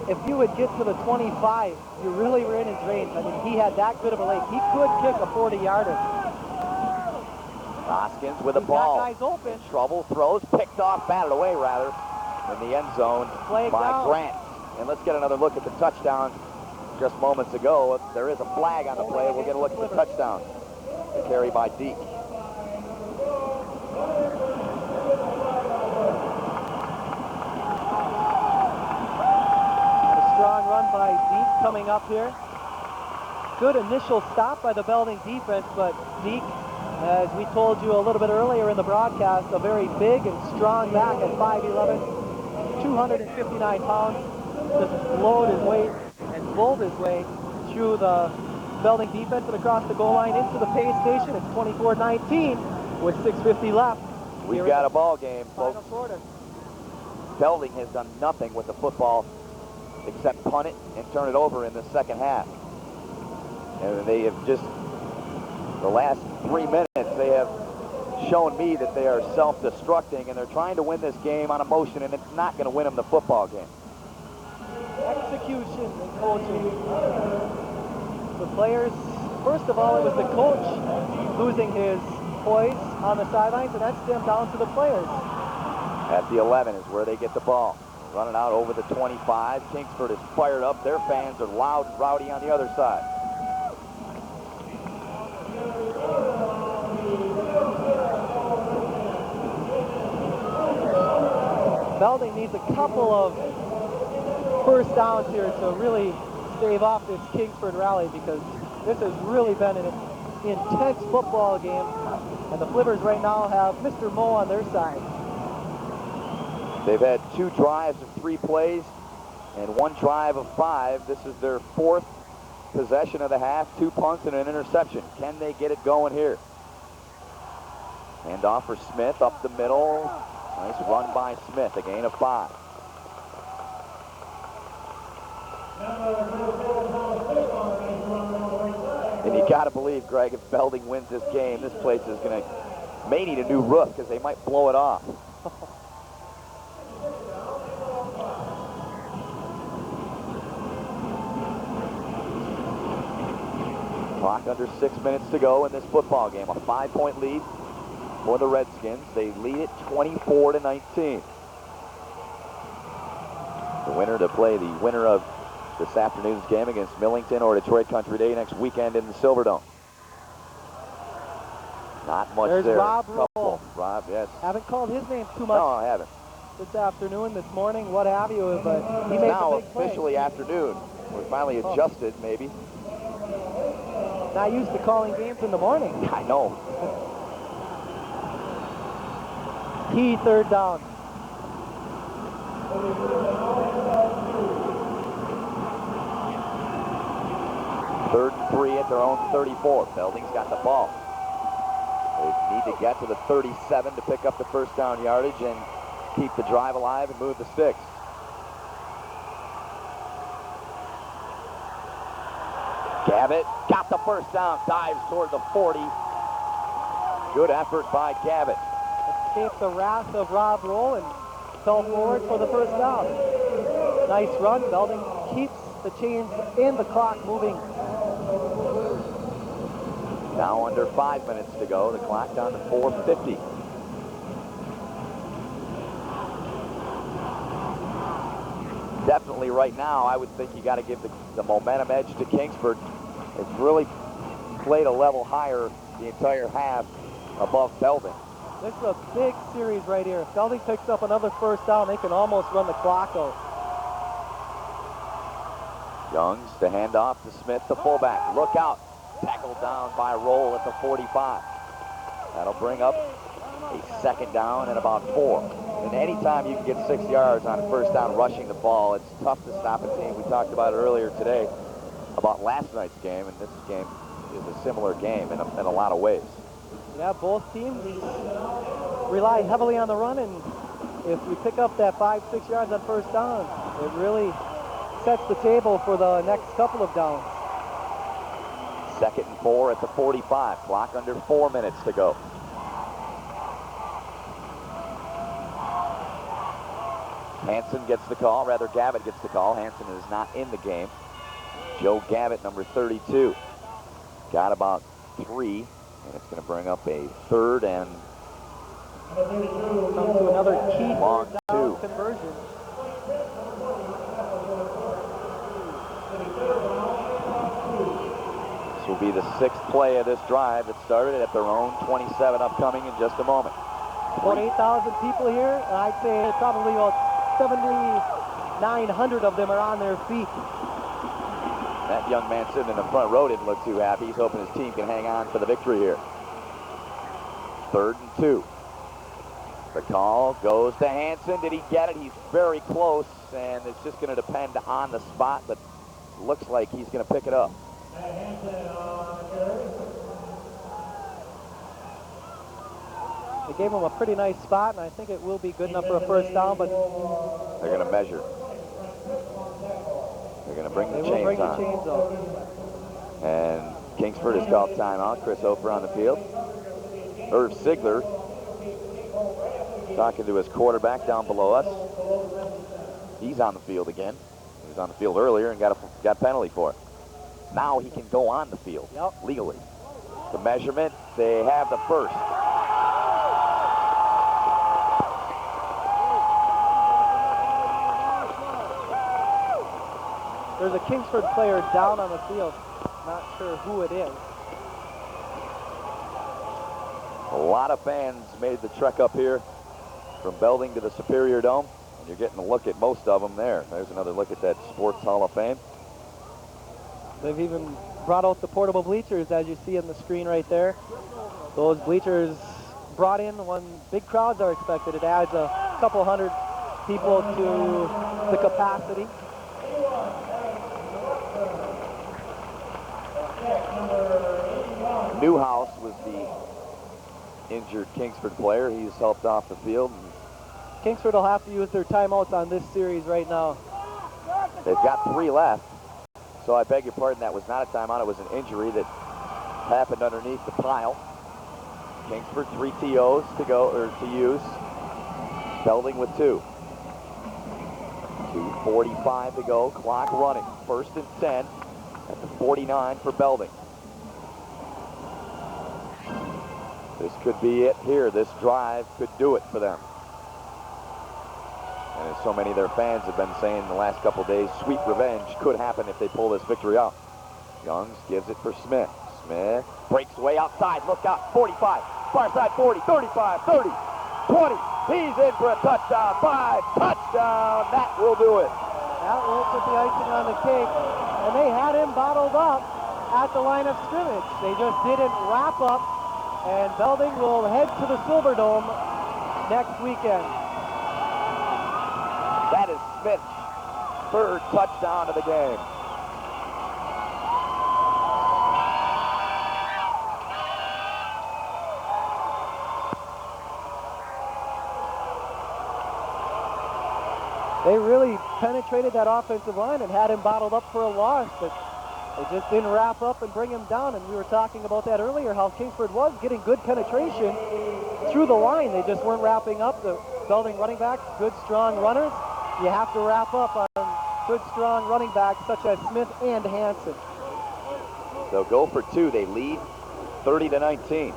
if you would get to the 25, you really were in his range. I mean, he had that good of a leg. He could kick a 40-yarder. Hoskins with the ball. Got guys open. In trouble, throws, picked off, batted away rather, in the end zone Flag by down. Grant. And let's get another look at the touchdown just moments ago. There is a flag on the play. We'll get a look at the touchdown. The carry by Deke. Strong run by Deke coming up here. Good initial stop by the Belding defense, but Deke, as we told you a little bit earlier in the broadcast, a very big and strong back at 5'11", 259 pounds, just load his weight and bowled his way through the Belding defense and across the goal line into the pay station. It's 24-19 with 6:50 left. We've got a ball game, Final folks. quarter. Belding has done nothing with the football except punt it and turn it over in the second half. And they have just, the last 3 minutes, they have shown me that they are self-destructing, and they're trying to win this game on emotion, and it's not going to win them the football game. Execution and coaching. The players, first of all, it was the coach losing his poise on the sidelines, and that stemmed down to the players. At the 11 is where they get the ball. Running out over the 25. Kingsford is fired up. Their fans are loud and rowdy on the other side. Belding needs a couple of first downs here to really stave off this Kingsford rally, because this has really been an intense football game, and the Flippers right now have Mr. Moe on their side. They've had 2 drives of 3 plays and 1 drive of 5. This is their 4th possession of the half, 2 punts and an interception. Can they get it going here? Hand off for Smith up the middle. Nice run by Smith, a gain of 5. And you got to believe, Greg, if Belding wins this game, this place is going to may need a new roof because they might blow it off. Clock under 6 minutes to go in this football game. A 5-point lead for the Redskins. They lead it 24-19. The winner to play the winner of this afternoon's game against Millington or Detroit Country Day next weekend in the Silverdome. Not much There's there. Rob Roll. Rob, yes. Haven't called his name too much No, I haven't. this afternoon, this morning, what have you, but he It's makes now a big play. officially afternoon. We're finally adjusted, maybe. Not used to calling games in the morning. I know. Key third down. Third and 3 at their own 34. Belding's got the ball. They need to get to the 37 to pick up the first down yardage and keep the drive alive and move the sticks. Gavitt got the first down, dives toward the 40. Good effort by Gavitt. Escaped the wrath of Rob Roll and fell forward for the first down. Nice run. Belding keeps the chains and the clock moving. Now under 5 minutes to go. The clock down to 4:50. Definitely right now, I would think you got to give the momentum edge to Kingsford. It's really played a level higher the entire half above Belding. This is a big series right here. If Belding picks up another first down, they can almost run the clock out. Youngs the handoff to Smith, the fullback. Look out. Tackled down by Roll at the 45. That'll bring up a second down and about 4. And anytime you can get 6 yards on a first down rushing the ball, it's tough to stop a team. We talked about it earlier today about last night's game, and this game is a similar game in a lot of ways. Yeah, both teams rely heavily on the run, and if you pick up that 5-6 yards on first down, it really sets the table for the next couple of downs. Second and 4 at the 45. Clock under 4 minutes to go. Hanson gets the call, rather Gavitt gets the call. Hanson is not in the game. Joe Gavitt, number 32. Got about 3, and it's going to bring up a third and Comes to another key long third down 2. conversion. This will be the 6th play of this drive that started at their own 27 upcoming in just a moment. About 8,000 people here, and I'd say probably about 7,900 of them are on their feet. That young man sitting in the front row didn't look too happy. He's hoping his team can hang on for the victory here. 3rd and 2. The call goes to Hanson. Did he get it? He's very close, and it's just going to depend on the spot, but looks like he's going to pick it up. They gave him a pretty nice spot, and I think it will be good enough for a first down, but They're going to measure. They're going to bring the they will bring the chains chains on. up. And Kingsford has called timeout. Chris Hofer on the field. Irv Sigler talking to his quarterback down below us. He's on the field again. He was on the field earlier and got a penalty for it. Now he can go on the field legally. The measurement, they have the first. There's a Kingsford player down on the field. Not sure who it is. A lot of fans made the trek up here from Belding to the Superior Dome. And you're getting a look at most of them there. There's another look at that Sports Hall of Fame. They've even brought out the portable bleachers, as you see on the screen right there. Those bleachers brought in when big crowds are expected. It adds a couple hundred people to the capacity. Newhouse was the injured Kingsford player. He's helped off the field. Kingsford will have to use their timeouts on this series right now. They've got 3 left. So I beg your pardon, that was not a timeout. It was an injury that happened underneath the pile. Kingsford 3 TOs to go, or to use. Belding with 2. 2:45 to go. Clock running. 1st and 10 at the 49 for Belding. This could be it here. This drive could do it for them. And as so many of their fans have been saying in the last couple days, sweet revenge could happen if they pull this victory out. Youngs gives it for Smith. Smith breaks away outside. Look out. 45. Far side 40. 35. 30. 20. He's in for a touchdown. 5. Touchdown. That will do it. That will put the icing on the cake. And they had him bottled up at the line of scrimmage. They just didn't wrap up. And Belding will head to the Silverdome next weekend. That is Smith's 3rd touchdown of the game. They really penetrated that offensive line and had him bottled up for a loss, but they just didn't wrap up and bring him down. And we were talking about that earlier, how Kingsford was getting good penetration through the line. They just weren't wrapping up. The Belding running backs, good, strong runners. You have to wrap up on good, strong running backs such as Smith and Hanson. They'll go for 2. They lead 30-19.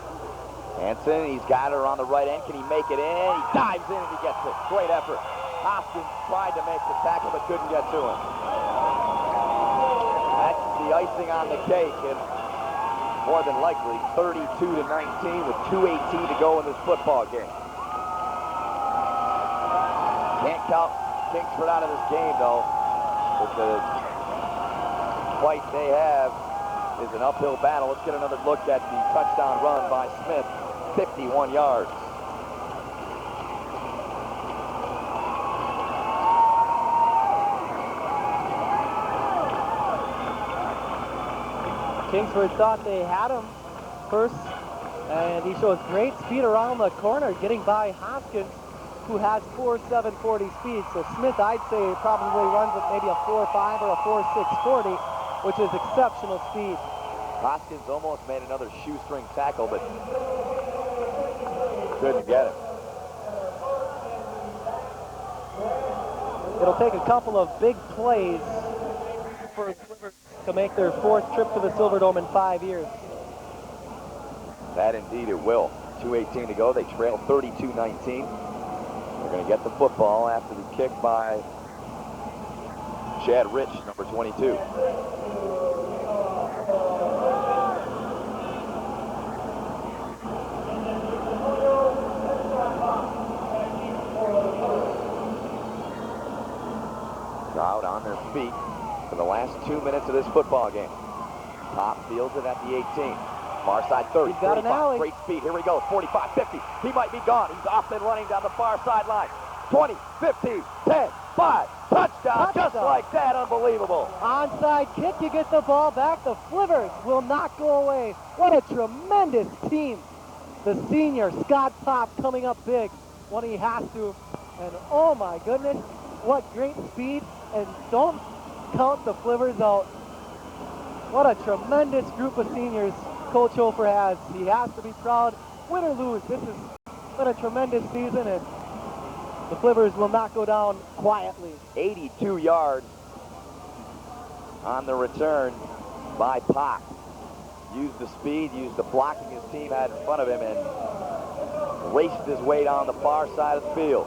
Hanson, he's got her on the right end. Can he make it in? He dives in and he gets it. Great effort. Hoskins tried to make the tackle but couldn't get to him. That's the icing on the cake, and more than likely 32-19 with 2:18 to go in this football game. Can't count Kingsford out of this game, though. But the fight they have is an uphill battle. Let's get another look at the touchdown run by Smith, 51 yards. Kingsford thought they had him first, and he shows great speed around the corner, getting by Hoskins, who has 4.740 speed. So Smith, I'd say, probably runs at maybe a 4.5 or a 4.640, which is exceptional speed. Hoskins almost made another shoestring tackle, but couldn't get it. It'll take a couple of big plays for the Flivers to make their 4th trip to the Silverdome in 5 years. That indeed it will. 2:18 to go. They trail 32-19. They're going to get the football after the kick by Chad Rich, number 22. Out on their feet for the last 2 minutes of this football game. Top fields it at the 18. Far side 30, He's got an 45, alley. great speed. Here we go, 45, 50. He might be gone. He's off and running down the far sideline. 20, 15, 10, 5. Touchdown, just like that. Unbelievable. Onside kick, you get the ball back. The Flivers will not go away. What a tremendous team. The senior, Scott Pop, coming up big when he has to. And oh my goodness, what great speed. And don't count the Flivers out. What a tremendous group of seniors Coach Hofer has. He has to be proud. Win or lose, this has been a tremendous season, and the Flivers will not go down quietly. 82 yards on the return by Pop. Used the speed, used the blocking his team had in front of him, and raced his way down the far side of the field.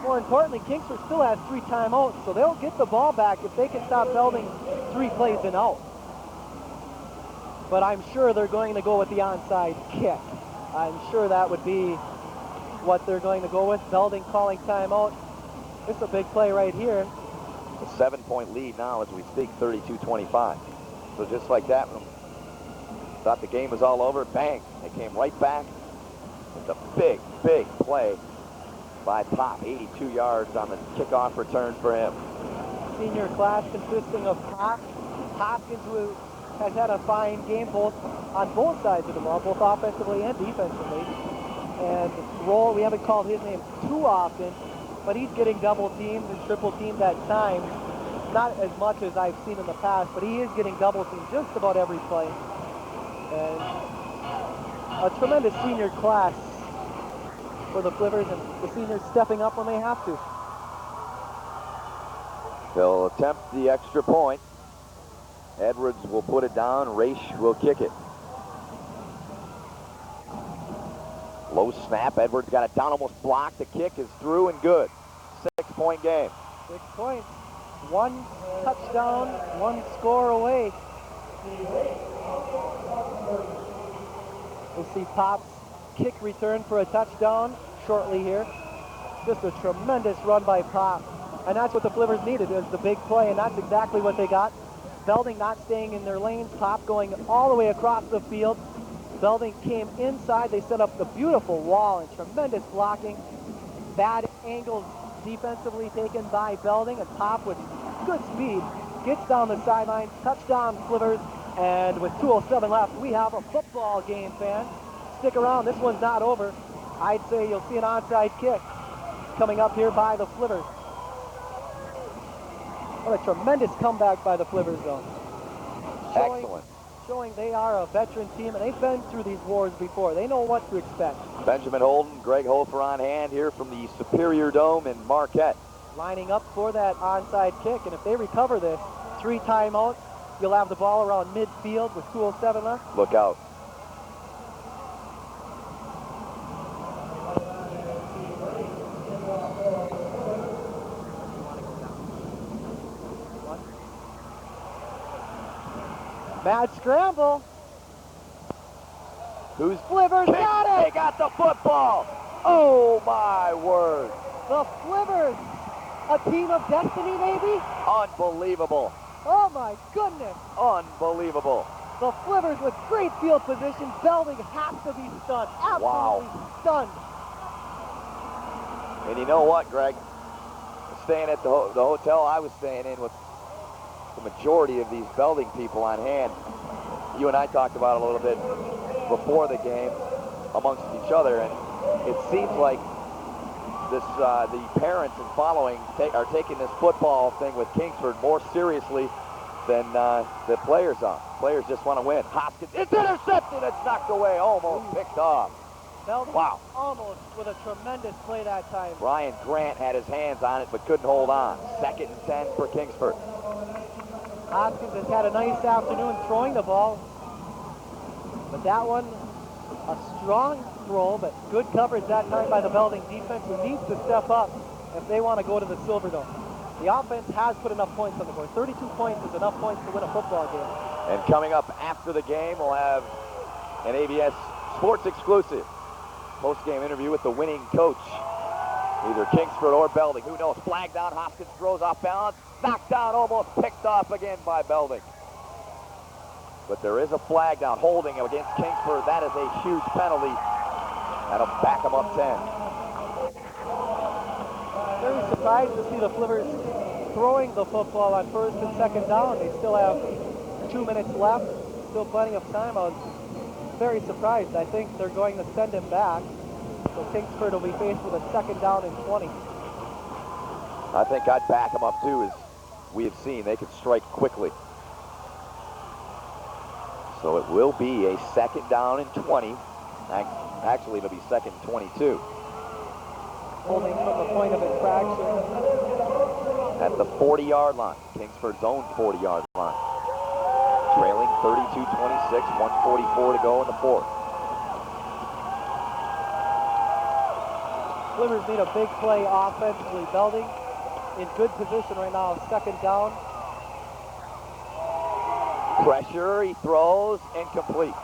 More importantly, Kingsford still has 3 timeouts, so they'll get the ball back if they can stop Belding 3 plays and out. But I'm sure they're going to go with the onside kick. I'm sure that would be what they're going to go with. Belding calling timeout. This is a big play right here. A 7-point lead now as we speak, 32-25. So just like that, thought the game was all over, bang, they came right back. It's a big, big play by Pop. 82 yards on the kickoff return for him. Senior class consisting of Pop, Hopkins, who has had a fine game on both sides of the ball, both offensively and defensively. And Roll, we haven't called his name too often, but he's getting double teamed and triple teamed at times. Not as much as I've seen in the past, but he is getting double teamed just about every play. And a tremendous senior class for the Flivers, and the seniors stepping up when they have to. They'll attempt the extra point. Edwards will put it down. Raish will kick it. Low snap. Edwards got it down, almost blocked. The kick is through and good. 6-point game. 6 points. 1 touchdown, 1 score away. We'll see Pop's kick return for a touchdown shortly here. Just a tremendous run by Pop. And that's what the Flivers needed, is the big play, and that's exactly what they got. Belding not staying in their lanes, Pop going all the way across the field. Belding came inside. They set up the beautiful wall and tremendous blocking. Bad angles defensively taken by Belding, and Pop with good speed gets down the sideline. Touchdown Flivers, and with 2:07 left, we have a football game, fans. Stick around, this one's not over. I'd say you'll see an onside kick coming up here by the Flivers. What a tremendous comeback by the Flivers, though. Excellent. Showing they are a veteran team, and they've been through these wars before. They know what to expect. Benjamin Holden, Greg Hofer on hand here from the Superior Dome in Marquette. Lining up for that onside kick, and if they recover this, 3 timeouts, you'll have the ball around midfield with 2:07 left. Look out. Mad scramble. Who's Flivers got it! They got the football. Oh my word. The Flivers, a team of destiny, maybe? Unbelievable. Oh my goodness. Unbelievable. The Flivers with great field position. Belding has to be stunned. Absolutely stunned. And you know what, Greg? Staying at the hotel I was staying in with the majority of these Belding people on hand. You and I talked about it a little bit before the game amongst each other, and it seems like this the parents and following are taking this football thing with Kingsford more seriously than the players are. Players just want to win. Hoskins, it's intercepted, it's knocked away, almost picked off. Belding Wow. almost with a tremendous play that time. Ryan Grant had his hands on it but couldn't hold on. 2nd and 10 for Kingsford. Hoskins has had a nice afternoon throwing the ball. But that one, a strong throw, but good coverage that time by the Belding defense, who needs to step up if they want to go to the Silverdome. The offense has put enough points on the board. 32 points is enough points to win a football game. And coming up after the game, we'll have an ABS Sports exclusive post-game interview with the winning coach, either Kingsford or Belding. Who knows? Flag down, Hoskins throws off balance, knocked down, almost picked off again by Belding. But there is a flag down, holding against Kingsford. That is a huge penalty. That'll back them up 10. Very surprised to see the Flippers throwing the football on 1st and 2nd down. They still have 2 minutes left, still plenty of time. I was very surprised. I think they're going to send him back. So Kingsford will be faced with a 2nd down and 20. I think I'd back them up too, as we have seen. They could strike quickly. So it will be a 2nd down and 20. Actually, it'll be 2nd and 22. Holding from the point of infraction. At the 40-yard line, Kingsford's own 40-yard line. Trailing 32-26, 1:44 to go in the 4th. Flippers need a big play offensively. Belding in good position right now, 2nd down. Pressure, he throws, incomplete.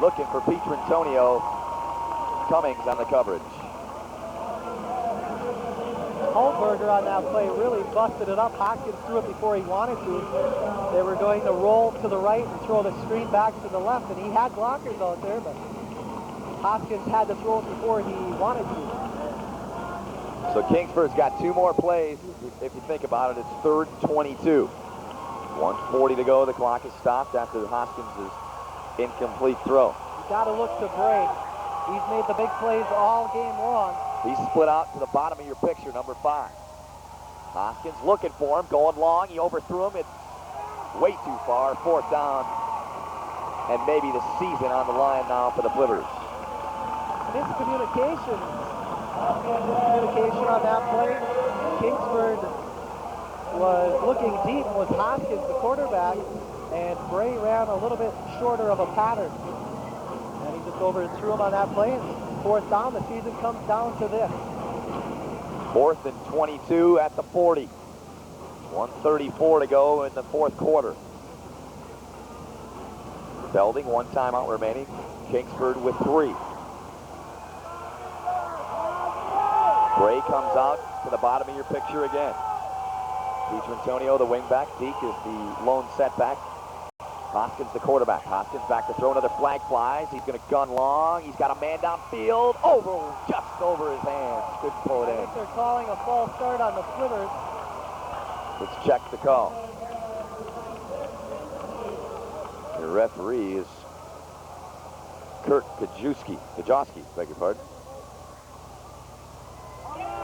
Looking for Pietrantonio. Cummings on the coverage. Holberger on that play really busted it up. Hoskins threw it before he wanted to. They were going to roll to the right and throw the screen back to the left, and he had blockers out there, but Hoskins had to throw it before he wanted to. So Kingsford's got 2 more plays. If you think about it, it's 3rd and 22. 1:40 to go. The clock is stopped after Hoskins' incomplete throw. You got to look to Bray. He's made the big plays all game long. He's split out to the bottom of your picture, number 5. Hoskins looking for him, going long. He overthrew him. It's way too far. 4th down. And maybe the season on the line now for the Flippers. Miscommunication on that play. Kingsford was looking deep with Hoskins, the quarterback, and Bray ran a little bit shorter of a pattern. And he just overthrew him on that play. And 4th down, the season comes down to this. 4th and 22 at the 40. 1:34 to go in the 4th quarter. Belding, 1 timeout remaining. Kingsford with 3. Bray comes out to the bottom of your picture again. Pietrantonio, the wingback. Deke is the lone setback. Hoskins, the quarterback. Hoskins back to throw. Another flag flies. He's going to gun long. He's got a man downfield. Just over his hands. Couldn't pull it I in. think they're calling a false start on the Flippers. Let's check the call. The referee is Kurt Kajowski, beg your pardon.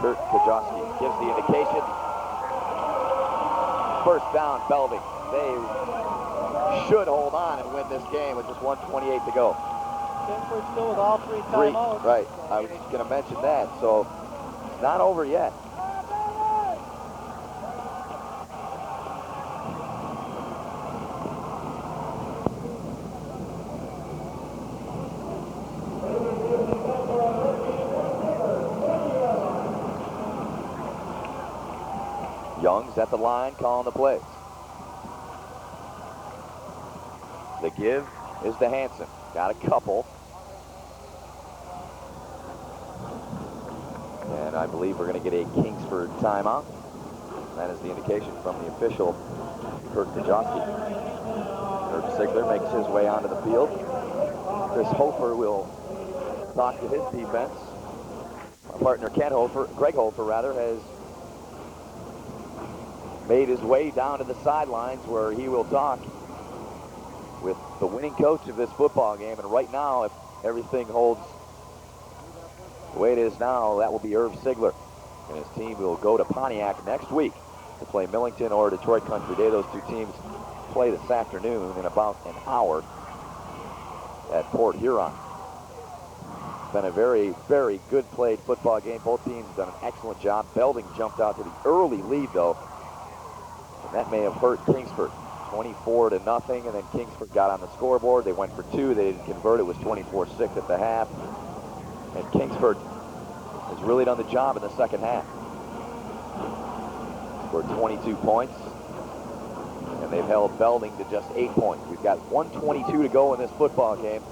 Kurt Kajowski gives the indication. 1st down, Belding. They should hold on and win this game with just 1:28 to go. Kingsford still with all 3 timeouts. Right. I was just going to mention that. So it's not over yet. Young's at the line calling the plays. The give is to Hansen. Got a couple. And I believe we're going to get a Kingsford timeout. That is the indication from the official, Kurt Kajowski. Herb Sigler makes his way onto the field. Chris Hofer will talk to his defense. Our partner Greg Hofer has made his way down to the sidelines where he will talk with the winning coach of this football game. And right now, if everything holds the way it is now, that will be Herb Sigler. And his team will go to Pontiac next week to play Millington or Detroit Country Day. Those 2 teams play this afternoon in about an hour at Port Huron. been a very, very good played football game. Both teams have done an excellent job. Belding jumped out to the early lead, though. And that may have hurt Kingsford. 24-0, and then Kingsford got on the scoreboard. They went for two. They didn't convert. It was 24-6 at the half. And Kingsford has really done the job in the second half. Scored 22 points. And they've held Belding to just 8 points. We've got 1:22 to go in this football game.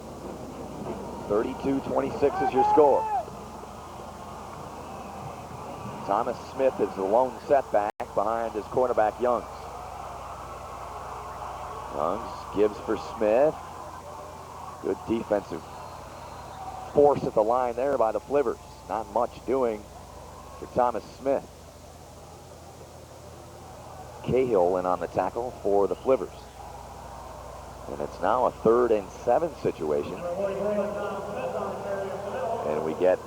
32-26 is your score. Thomas Smith is the lone setback behind his cornerback Youngs. Youngs gives for Smith. Good defensive force at the line there by the Flivers. Not much doing for Thomas Smith. Cahill in on the tackle for the Flivers. And it's now a 3rd and 7 situation. And we get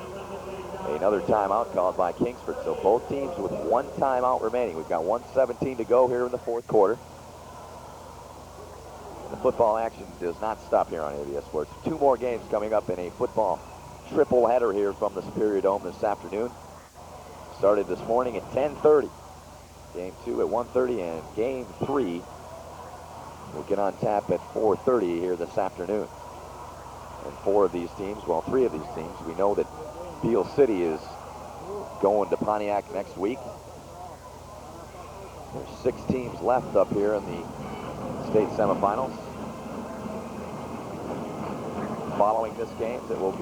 another timeout called by Kingsford. So both teams with one timeout remaining. We've got 1:17 to go here in the 4th quarter. The football action does not stop here on ABS Sports. 2 more games coming up in a football triple header here from the Superior Dome this afternoon. Started this morning at 10:30. Game 2 at 1:30, and Game 3 will get on tap at 4:30 here this afternoon. And 4 of these teams, well, 3 of these teams, we know that Beale City is going to Pontiac next week. There's 6 teams left up here in the state semifinals. Following this game will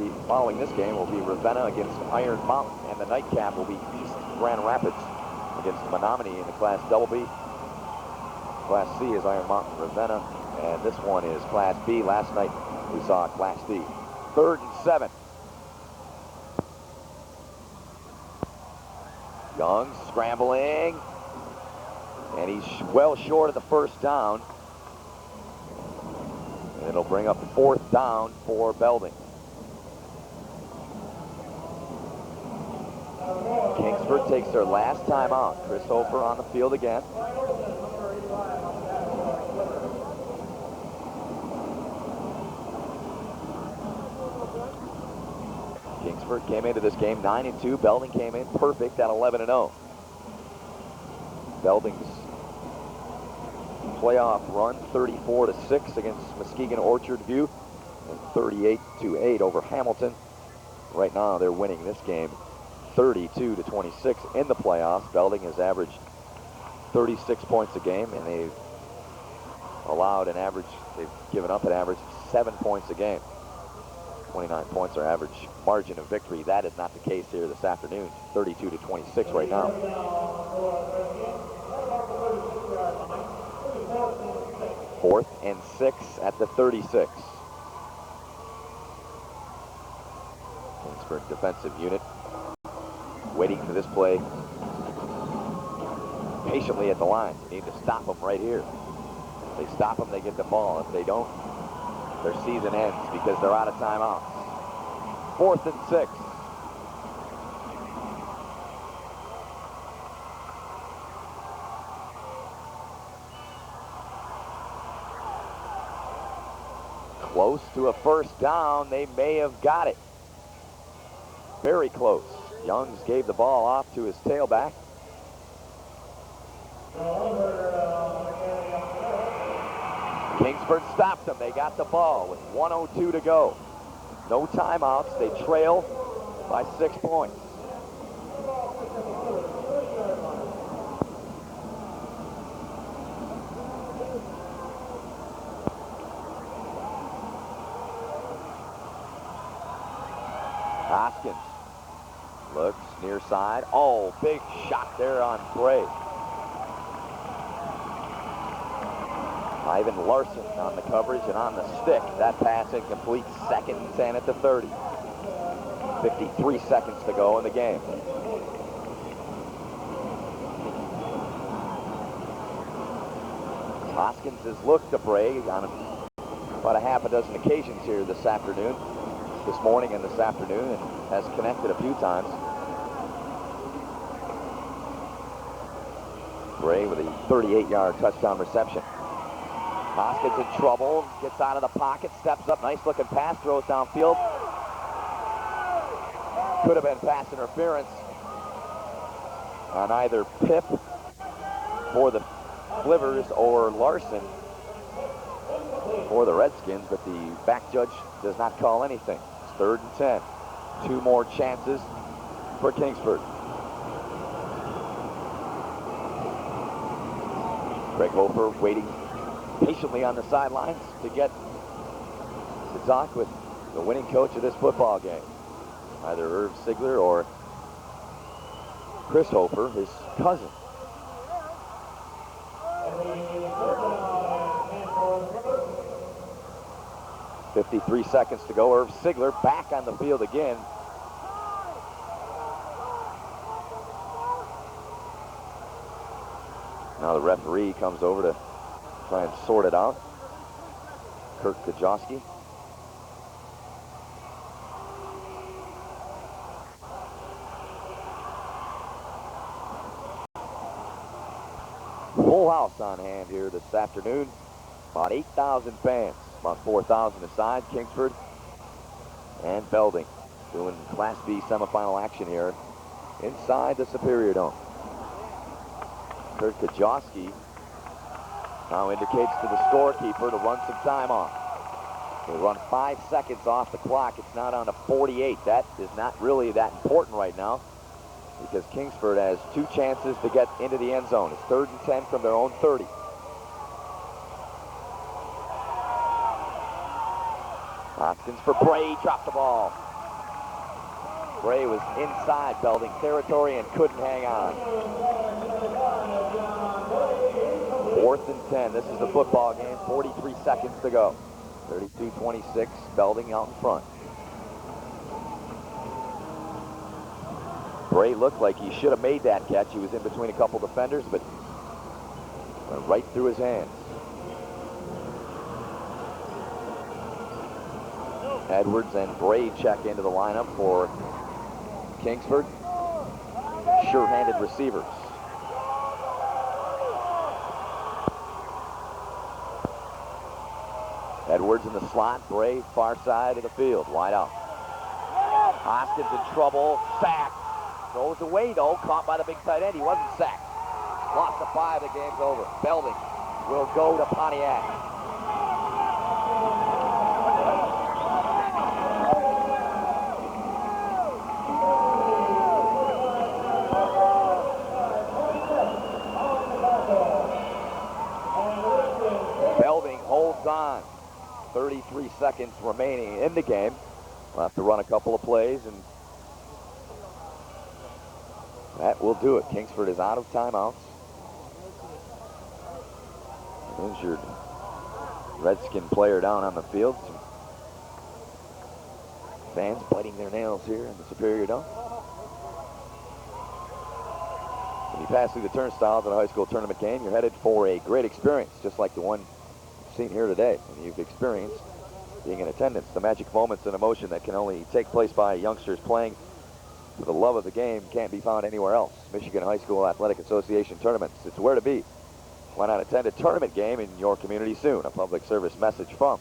be Ravenna against Iron Mountain, and the nightcap will be East Grand Rapids against Menominee in the Class Double B. Class C is Iron Mountain Ravenna, and this one is Class B. Last night we saw Class D. 3rd and 7. Young scrambling, and he's well short of the first down. And it'll bring up 4th down for Belding. Kingsford takes their last time out. Chris Hofer on the field again. Kingsford came into this game 9-2. Belding came in perfect at 11-0. Belding's playoff run 34-6 against Muskegon Orchard View and 38-8 over Hamilton. Right now they're winning this game 32-26 in the playoffs. Belding has averaged 36 points a game, and they've given up an average 7 points a game. 29 points are average margin of victory. That is not the case here this afternoon. 32-26 right now. 4th and 6 at the 36. Kingsford defensive unit waiting for this play patiently at the line. They need to stop them right here. If they stop them, they get the ball. If they don't, their season ends because they're out of timeouts. 4th and 6. Close to a first down. They may have got it. Very close. Youngs gave the ball off to his tailback. Kingsford stopped them. They got the ball with 1:02 to go. No timeouts. They trail by 6 points. Hoskins looks near side. Oh, big shot there on Bray. Ivan Larson on the coverage and on the stick. That pass incomplete. 2nd and 10 at the 30. 53 seconds to go in the game. Hoskins has looked to Bray on about a half a dozen occasions here this afternoon. This morning and this afternoon, and has connected a few times. Bray with a 38-yard touchdown reception. Hoskins in trouble, gets out of the pocket, steps up, nice looking pass, throws downfield. Could have been pass interference on either Pip for the Flivers or Larson for the Redskins, but the back judge does not call anything. It's 3rd and 10. 2 more chances for Kingsford. Greg Hofer waiting patiently on the sidelines to get to talk with the winning coach of this football game. Either Irv Sigler or Chris Hofer, his cousin. .53 seconds to go. Irv Sigler back on the field again. Now the referee comes over to try and sort it out. Kirk Kajowski. Full house on hand here this afternoon. About 8,000 fans, about 4,000 aside. Kingsford and Belding doing Class B semifinal action here inside the Superior Dome. Kirk Kajowski now indicates to the scorekeeper to run some time off. They run 5 seconds off the clock. It's now down to 48. That is not really that important right now, because Kingsford has 2 chances to get into the end zone. It's 3rd and 10 from their own 30. Hoskins for Bray, dropped the ball. Bray was inside Belding territory and couldn't hang on. 4th and 10. This is the football game. 43 seconds to go. 32-26. Belding out in front. Bray looked like he should have made that catch. He was in between a couple defenders, but went right through his hands. Edwards and Bray check into the lineup for Kingsford. Sure-handed receivers. Edwards in the slot. Bray far side of the field. Wide out. Hoskins in trouble. Sacked. Throws away, though. Caught by the big tight end. He wasn't sacked. Lost to 5. The game's over. Belding will go to Pontiac. Belding holds on. 33 seconds remaining in the game. We'll have to run a couple of plays, and that will do it. Kingsford is out of timeouts. An injured Redskin player down on the field. Some fans biting their nails here in the Superior Dome. When you pass through the turnstiles at a high school tournament game, you're headed for a great experience, just like the one you've seen here today. And you've experienced being in attendance. The magic moments and emotion that can only take place by youngsters playing for the love of the game can't be found anywhere else. Michigan High School Athletic Association tournaments. It's where to be. Why not attend a tournament game in your community soon? A public service message from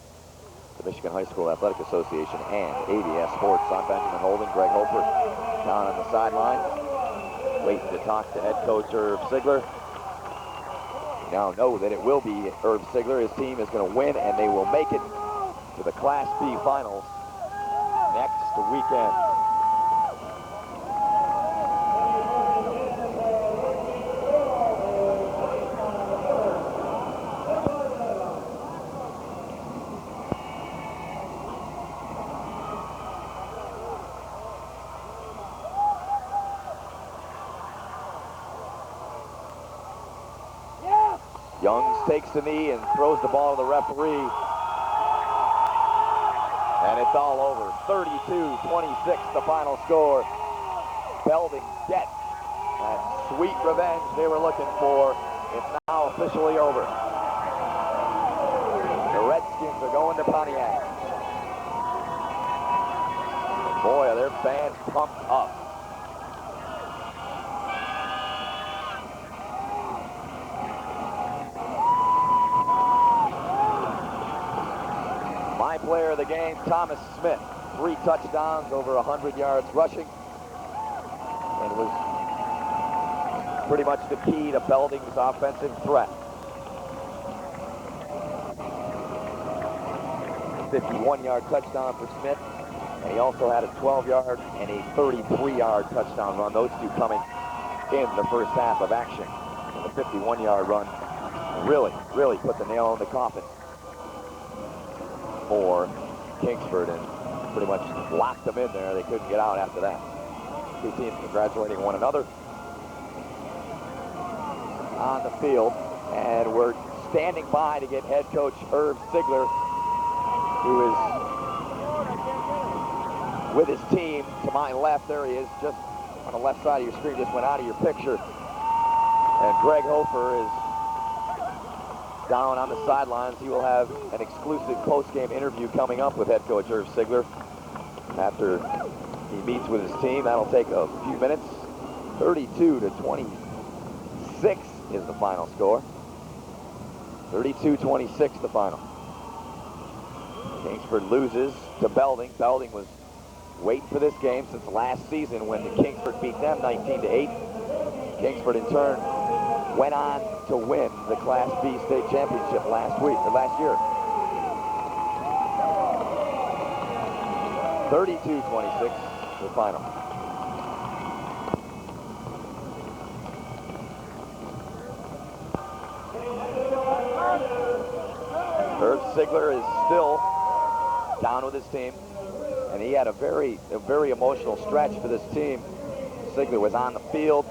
the Michigan High School Athletic Association and ABS Sports. I'm Benjamin Holden. Greg Hofer down on the sideline, waiting to talk to head coach Irv Sigler. We now know that it will be Irv Sigler. His team is going to win, and they will make it to the Class B finals next weekend. Youngs takes the knee and throws the ball to the referee. And it's all over. 32-26, the final score. Belding gets that sweet revenge they were looking for. It's now officially over. The Redskins are going to Pontiac. Boy, are their fans pumped up. Player of the game, Thomas Smith. 3 touchdowns, over 100 yards rushing. and was pretty much the key to Belding's offensive threat. 51-yard touchdown for Smith, and he also had a 12-yard and a 33-yard touchdown run. Those two coming in the first half of action. And the 51-yard run really put the nail in the coffin for Kingsford and pretty much locked them in there. They couldn't get out after that. Two teams congratulating one another on the field, and we're standing by to get head coach Herb Sigler, who is with his team to my left. There he is, just on the left side of your screen, just went out of your picture. And Greg Hofer is down on the sidelines. He will have an exclusive post-game interview coming up with head coach Herb Sigler after he meets with his team. That'll take a few minutes. 32-26 is the final score. 32-26 the final. Kingsford loses to Belding. Belding was waiting for this game since last season when the Kingsford beat them 19-8. Kingsford in turn went on to win the Class B state championship last year. 32-26 the final. Herb Sigler is still down with his team, and he had a very emotional stretch for this team. Sigler was on the field,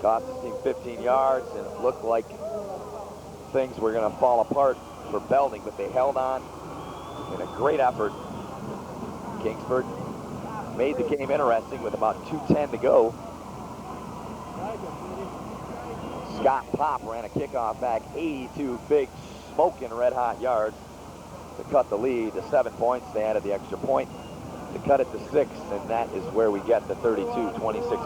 cost his team 15 yards, and it looked like things were going to fall apart for Belding, but they held on in a great effort. Kingsford made the game interesting with about 2:10 to go. Scott Pop ran a kickoff back 82 big smoking red-hot yards to cut the lead to 7 points. They added the extra point to cut it to 6, and that is where we get the 32-26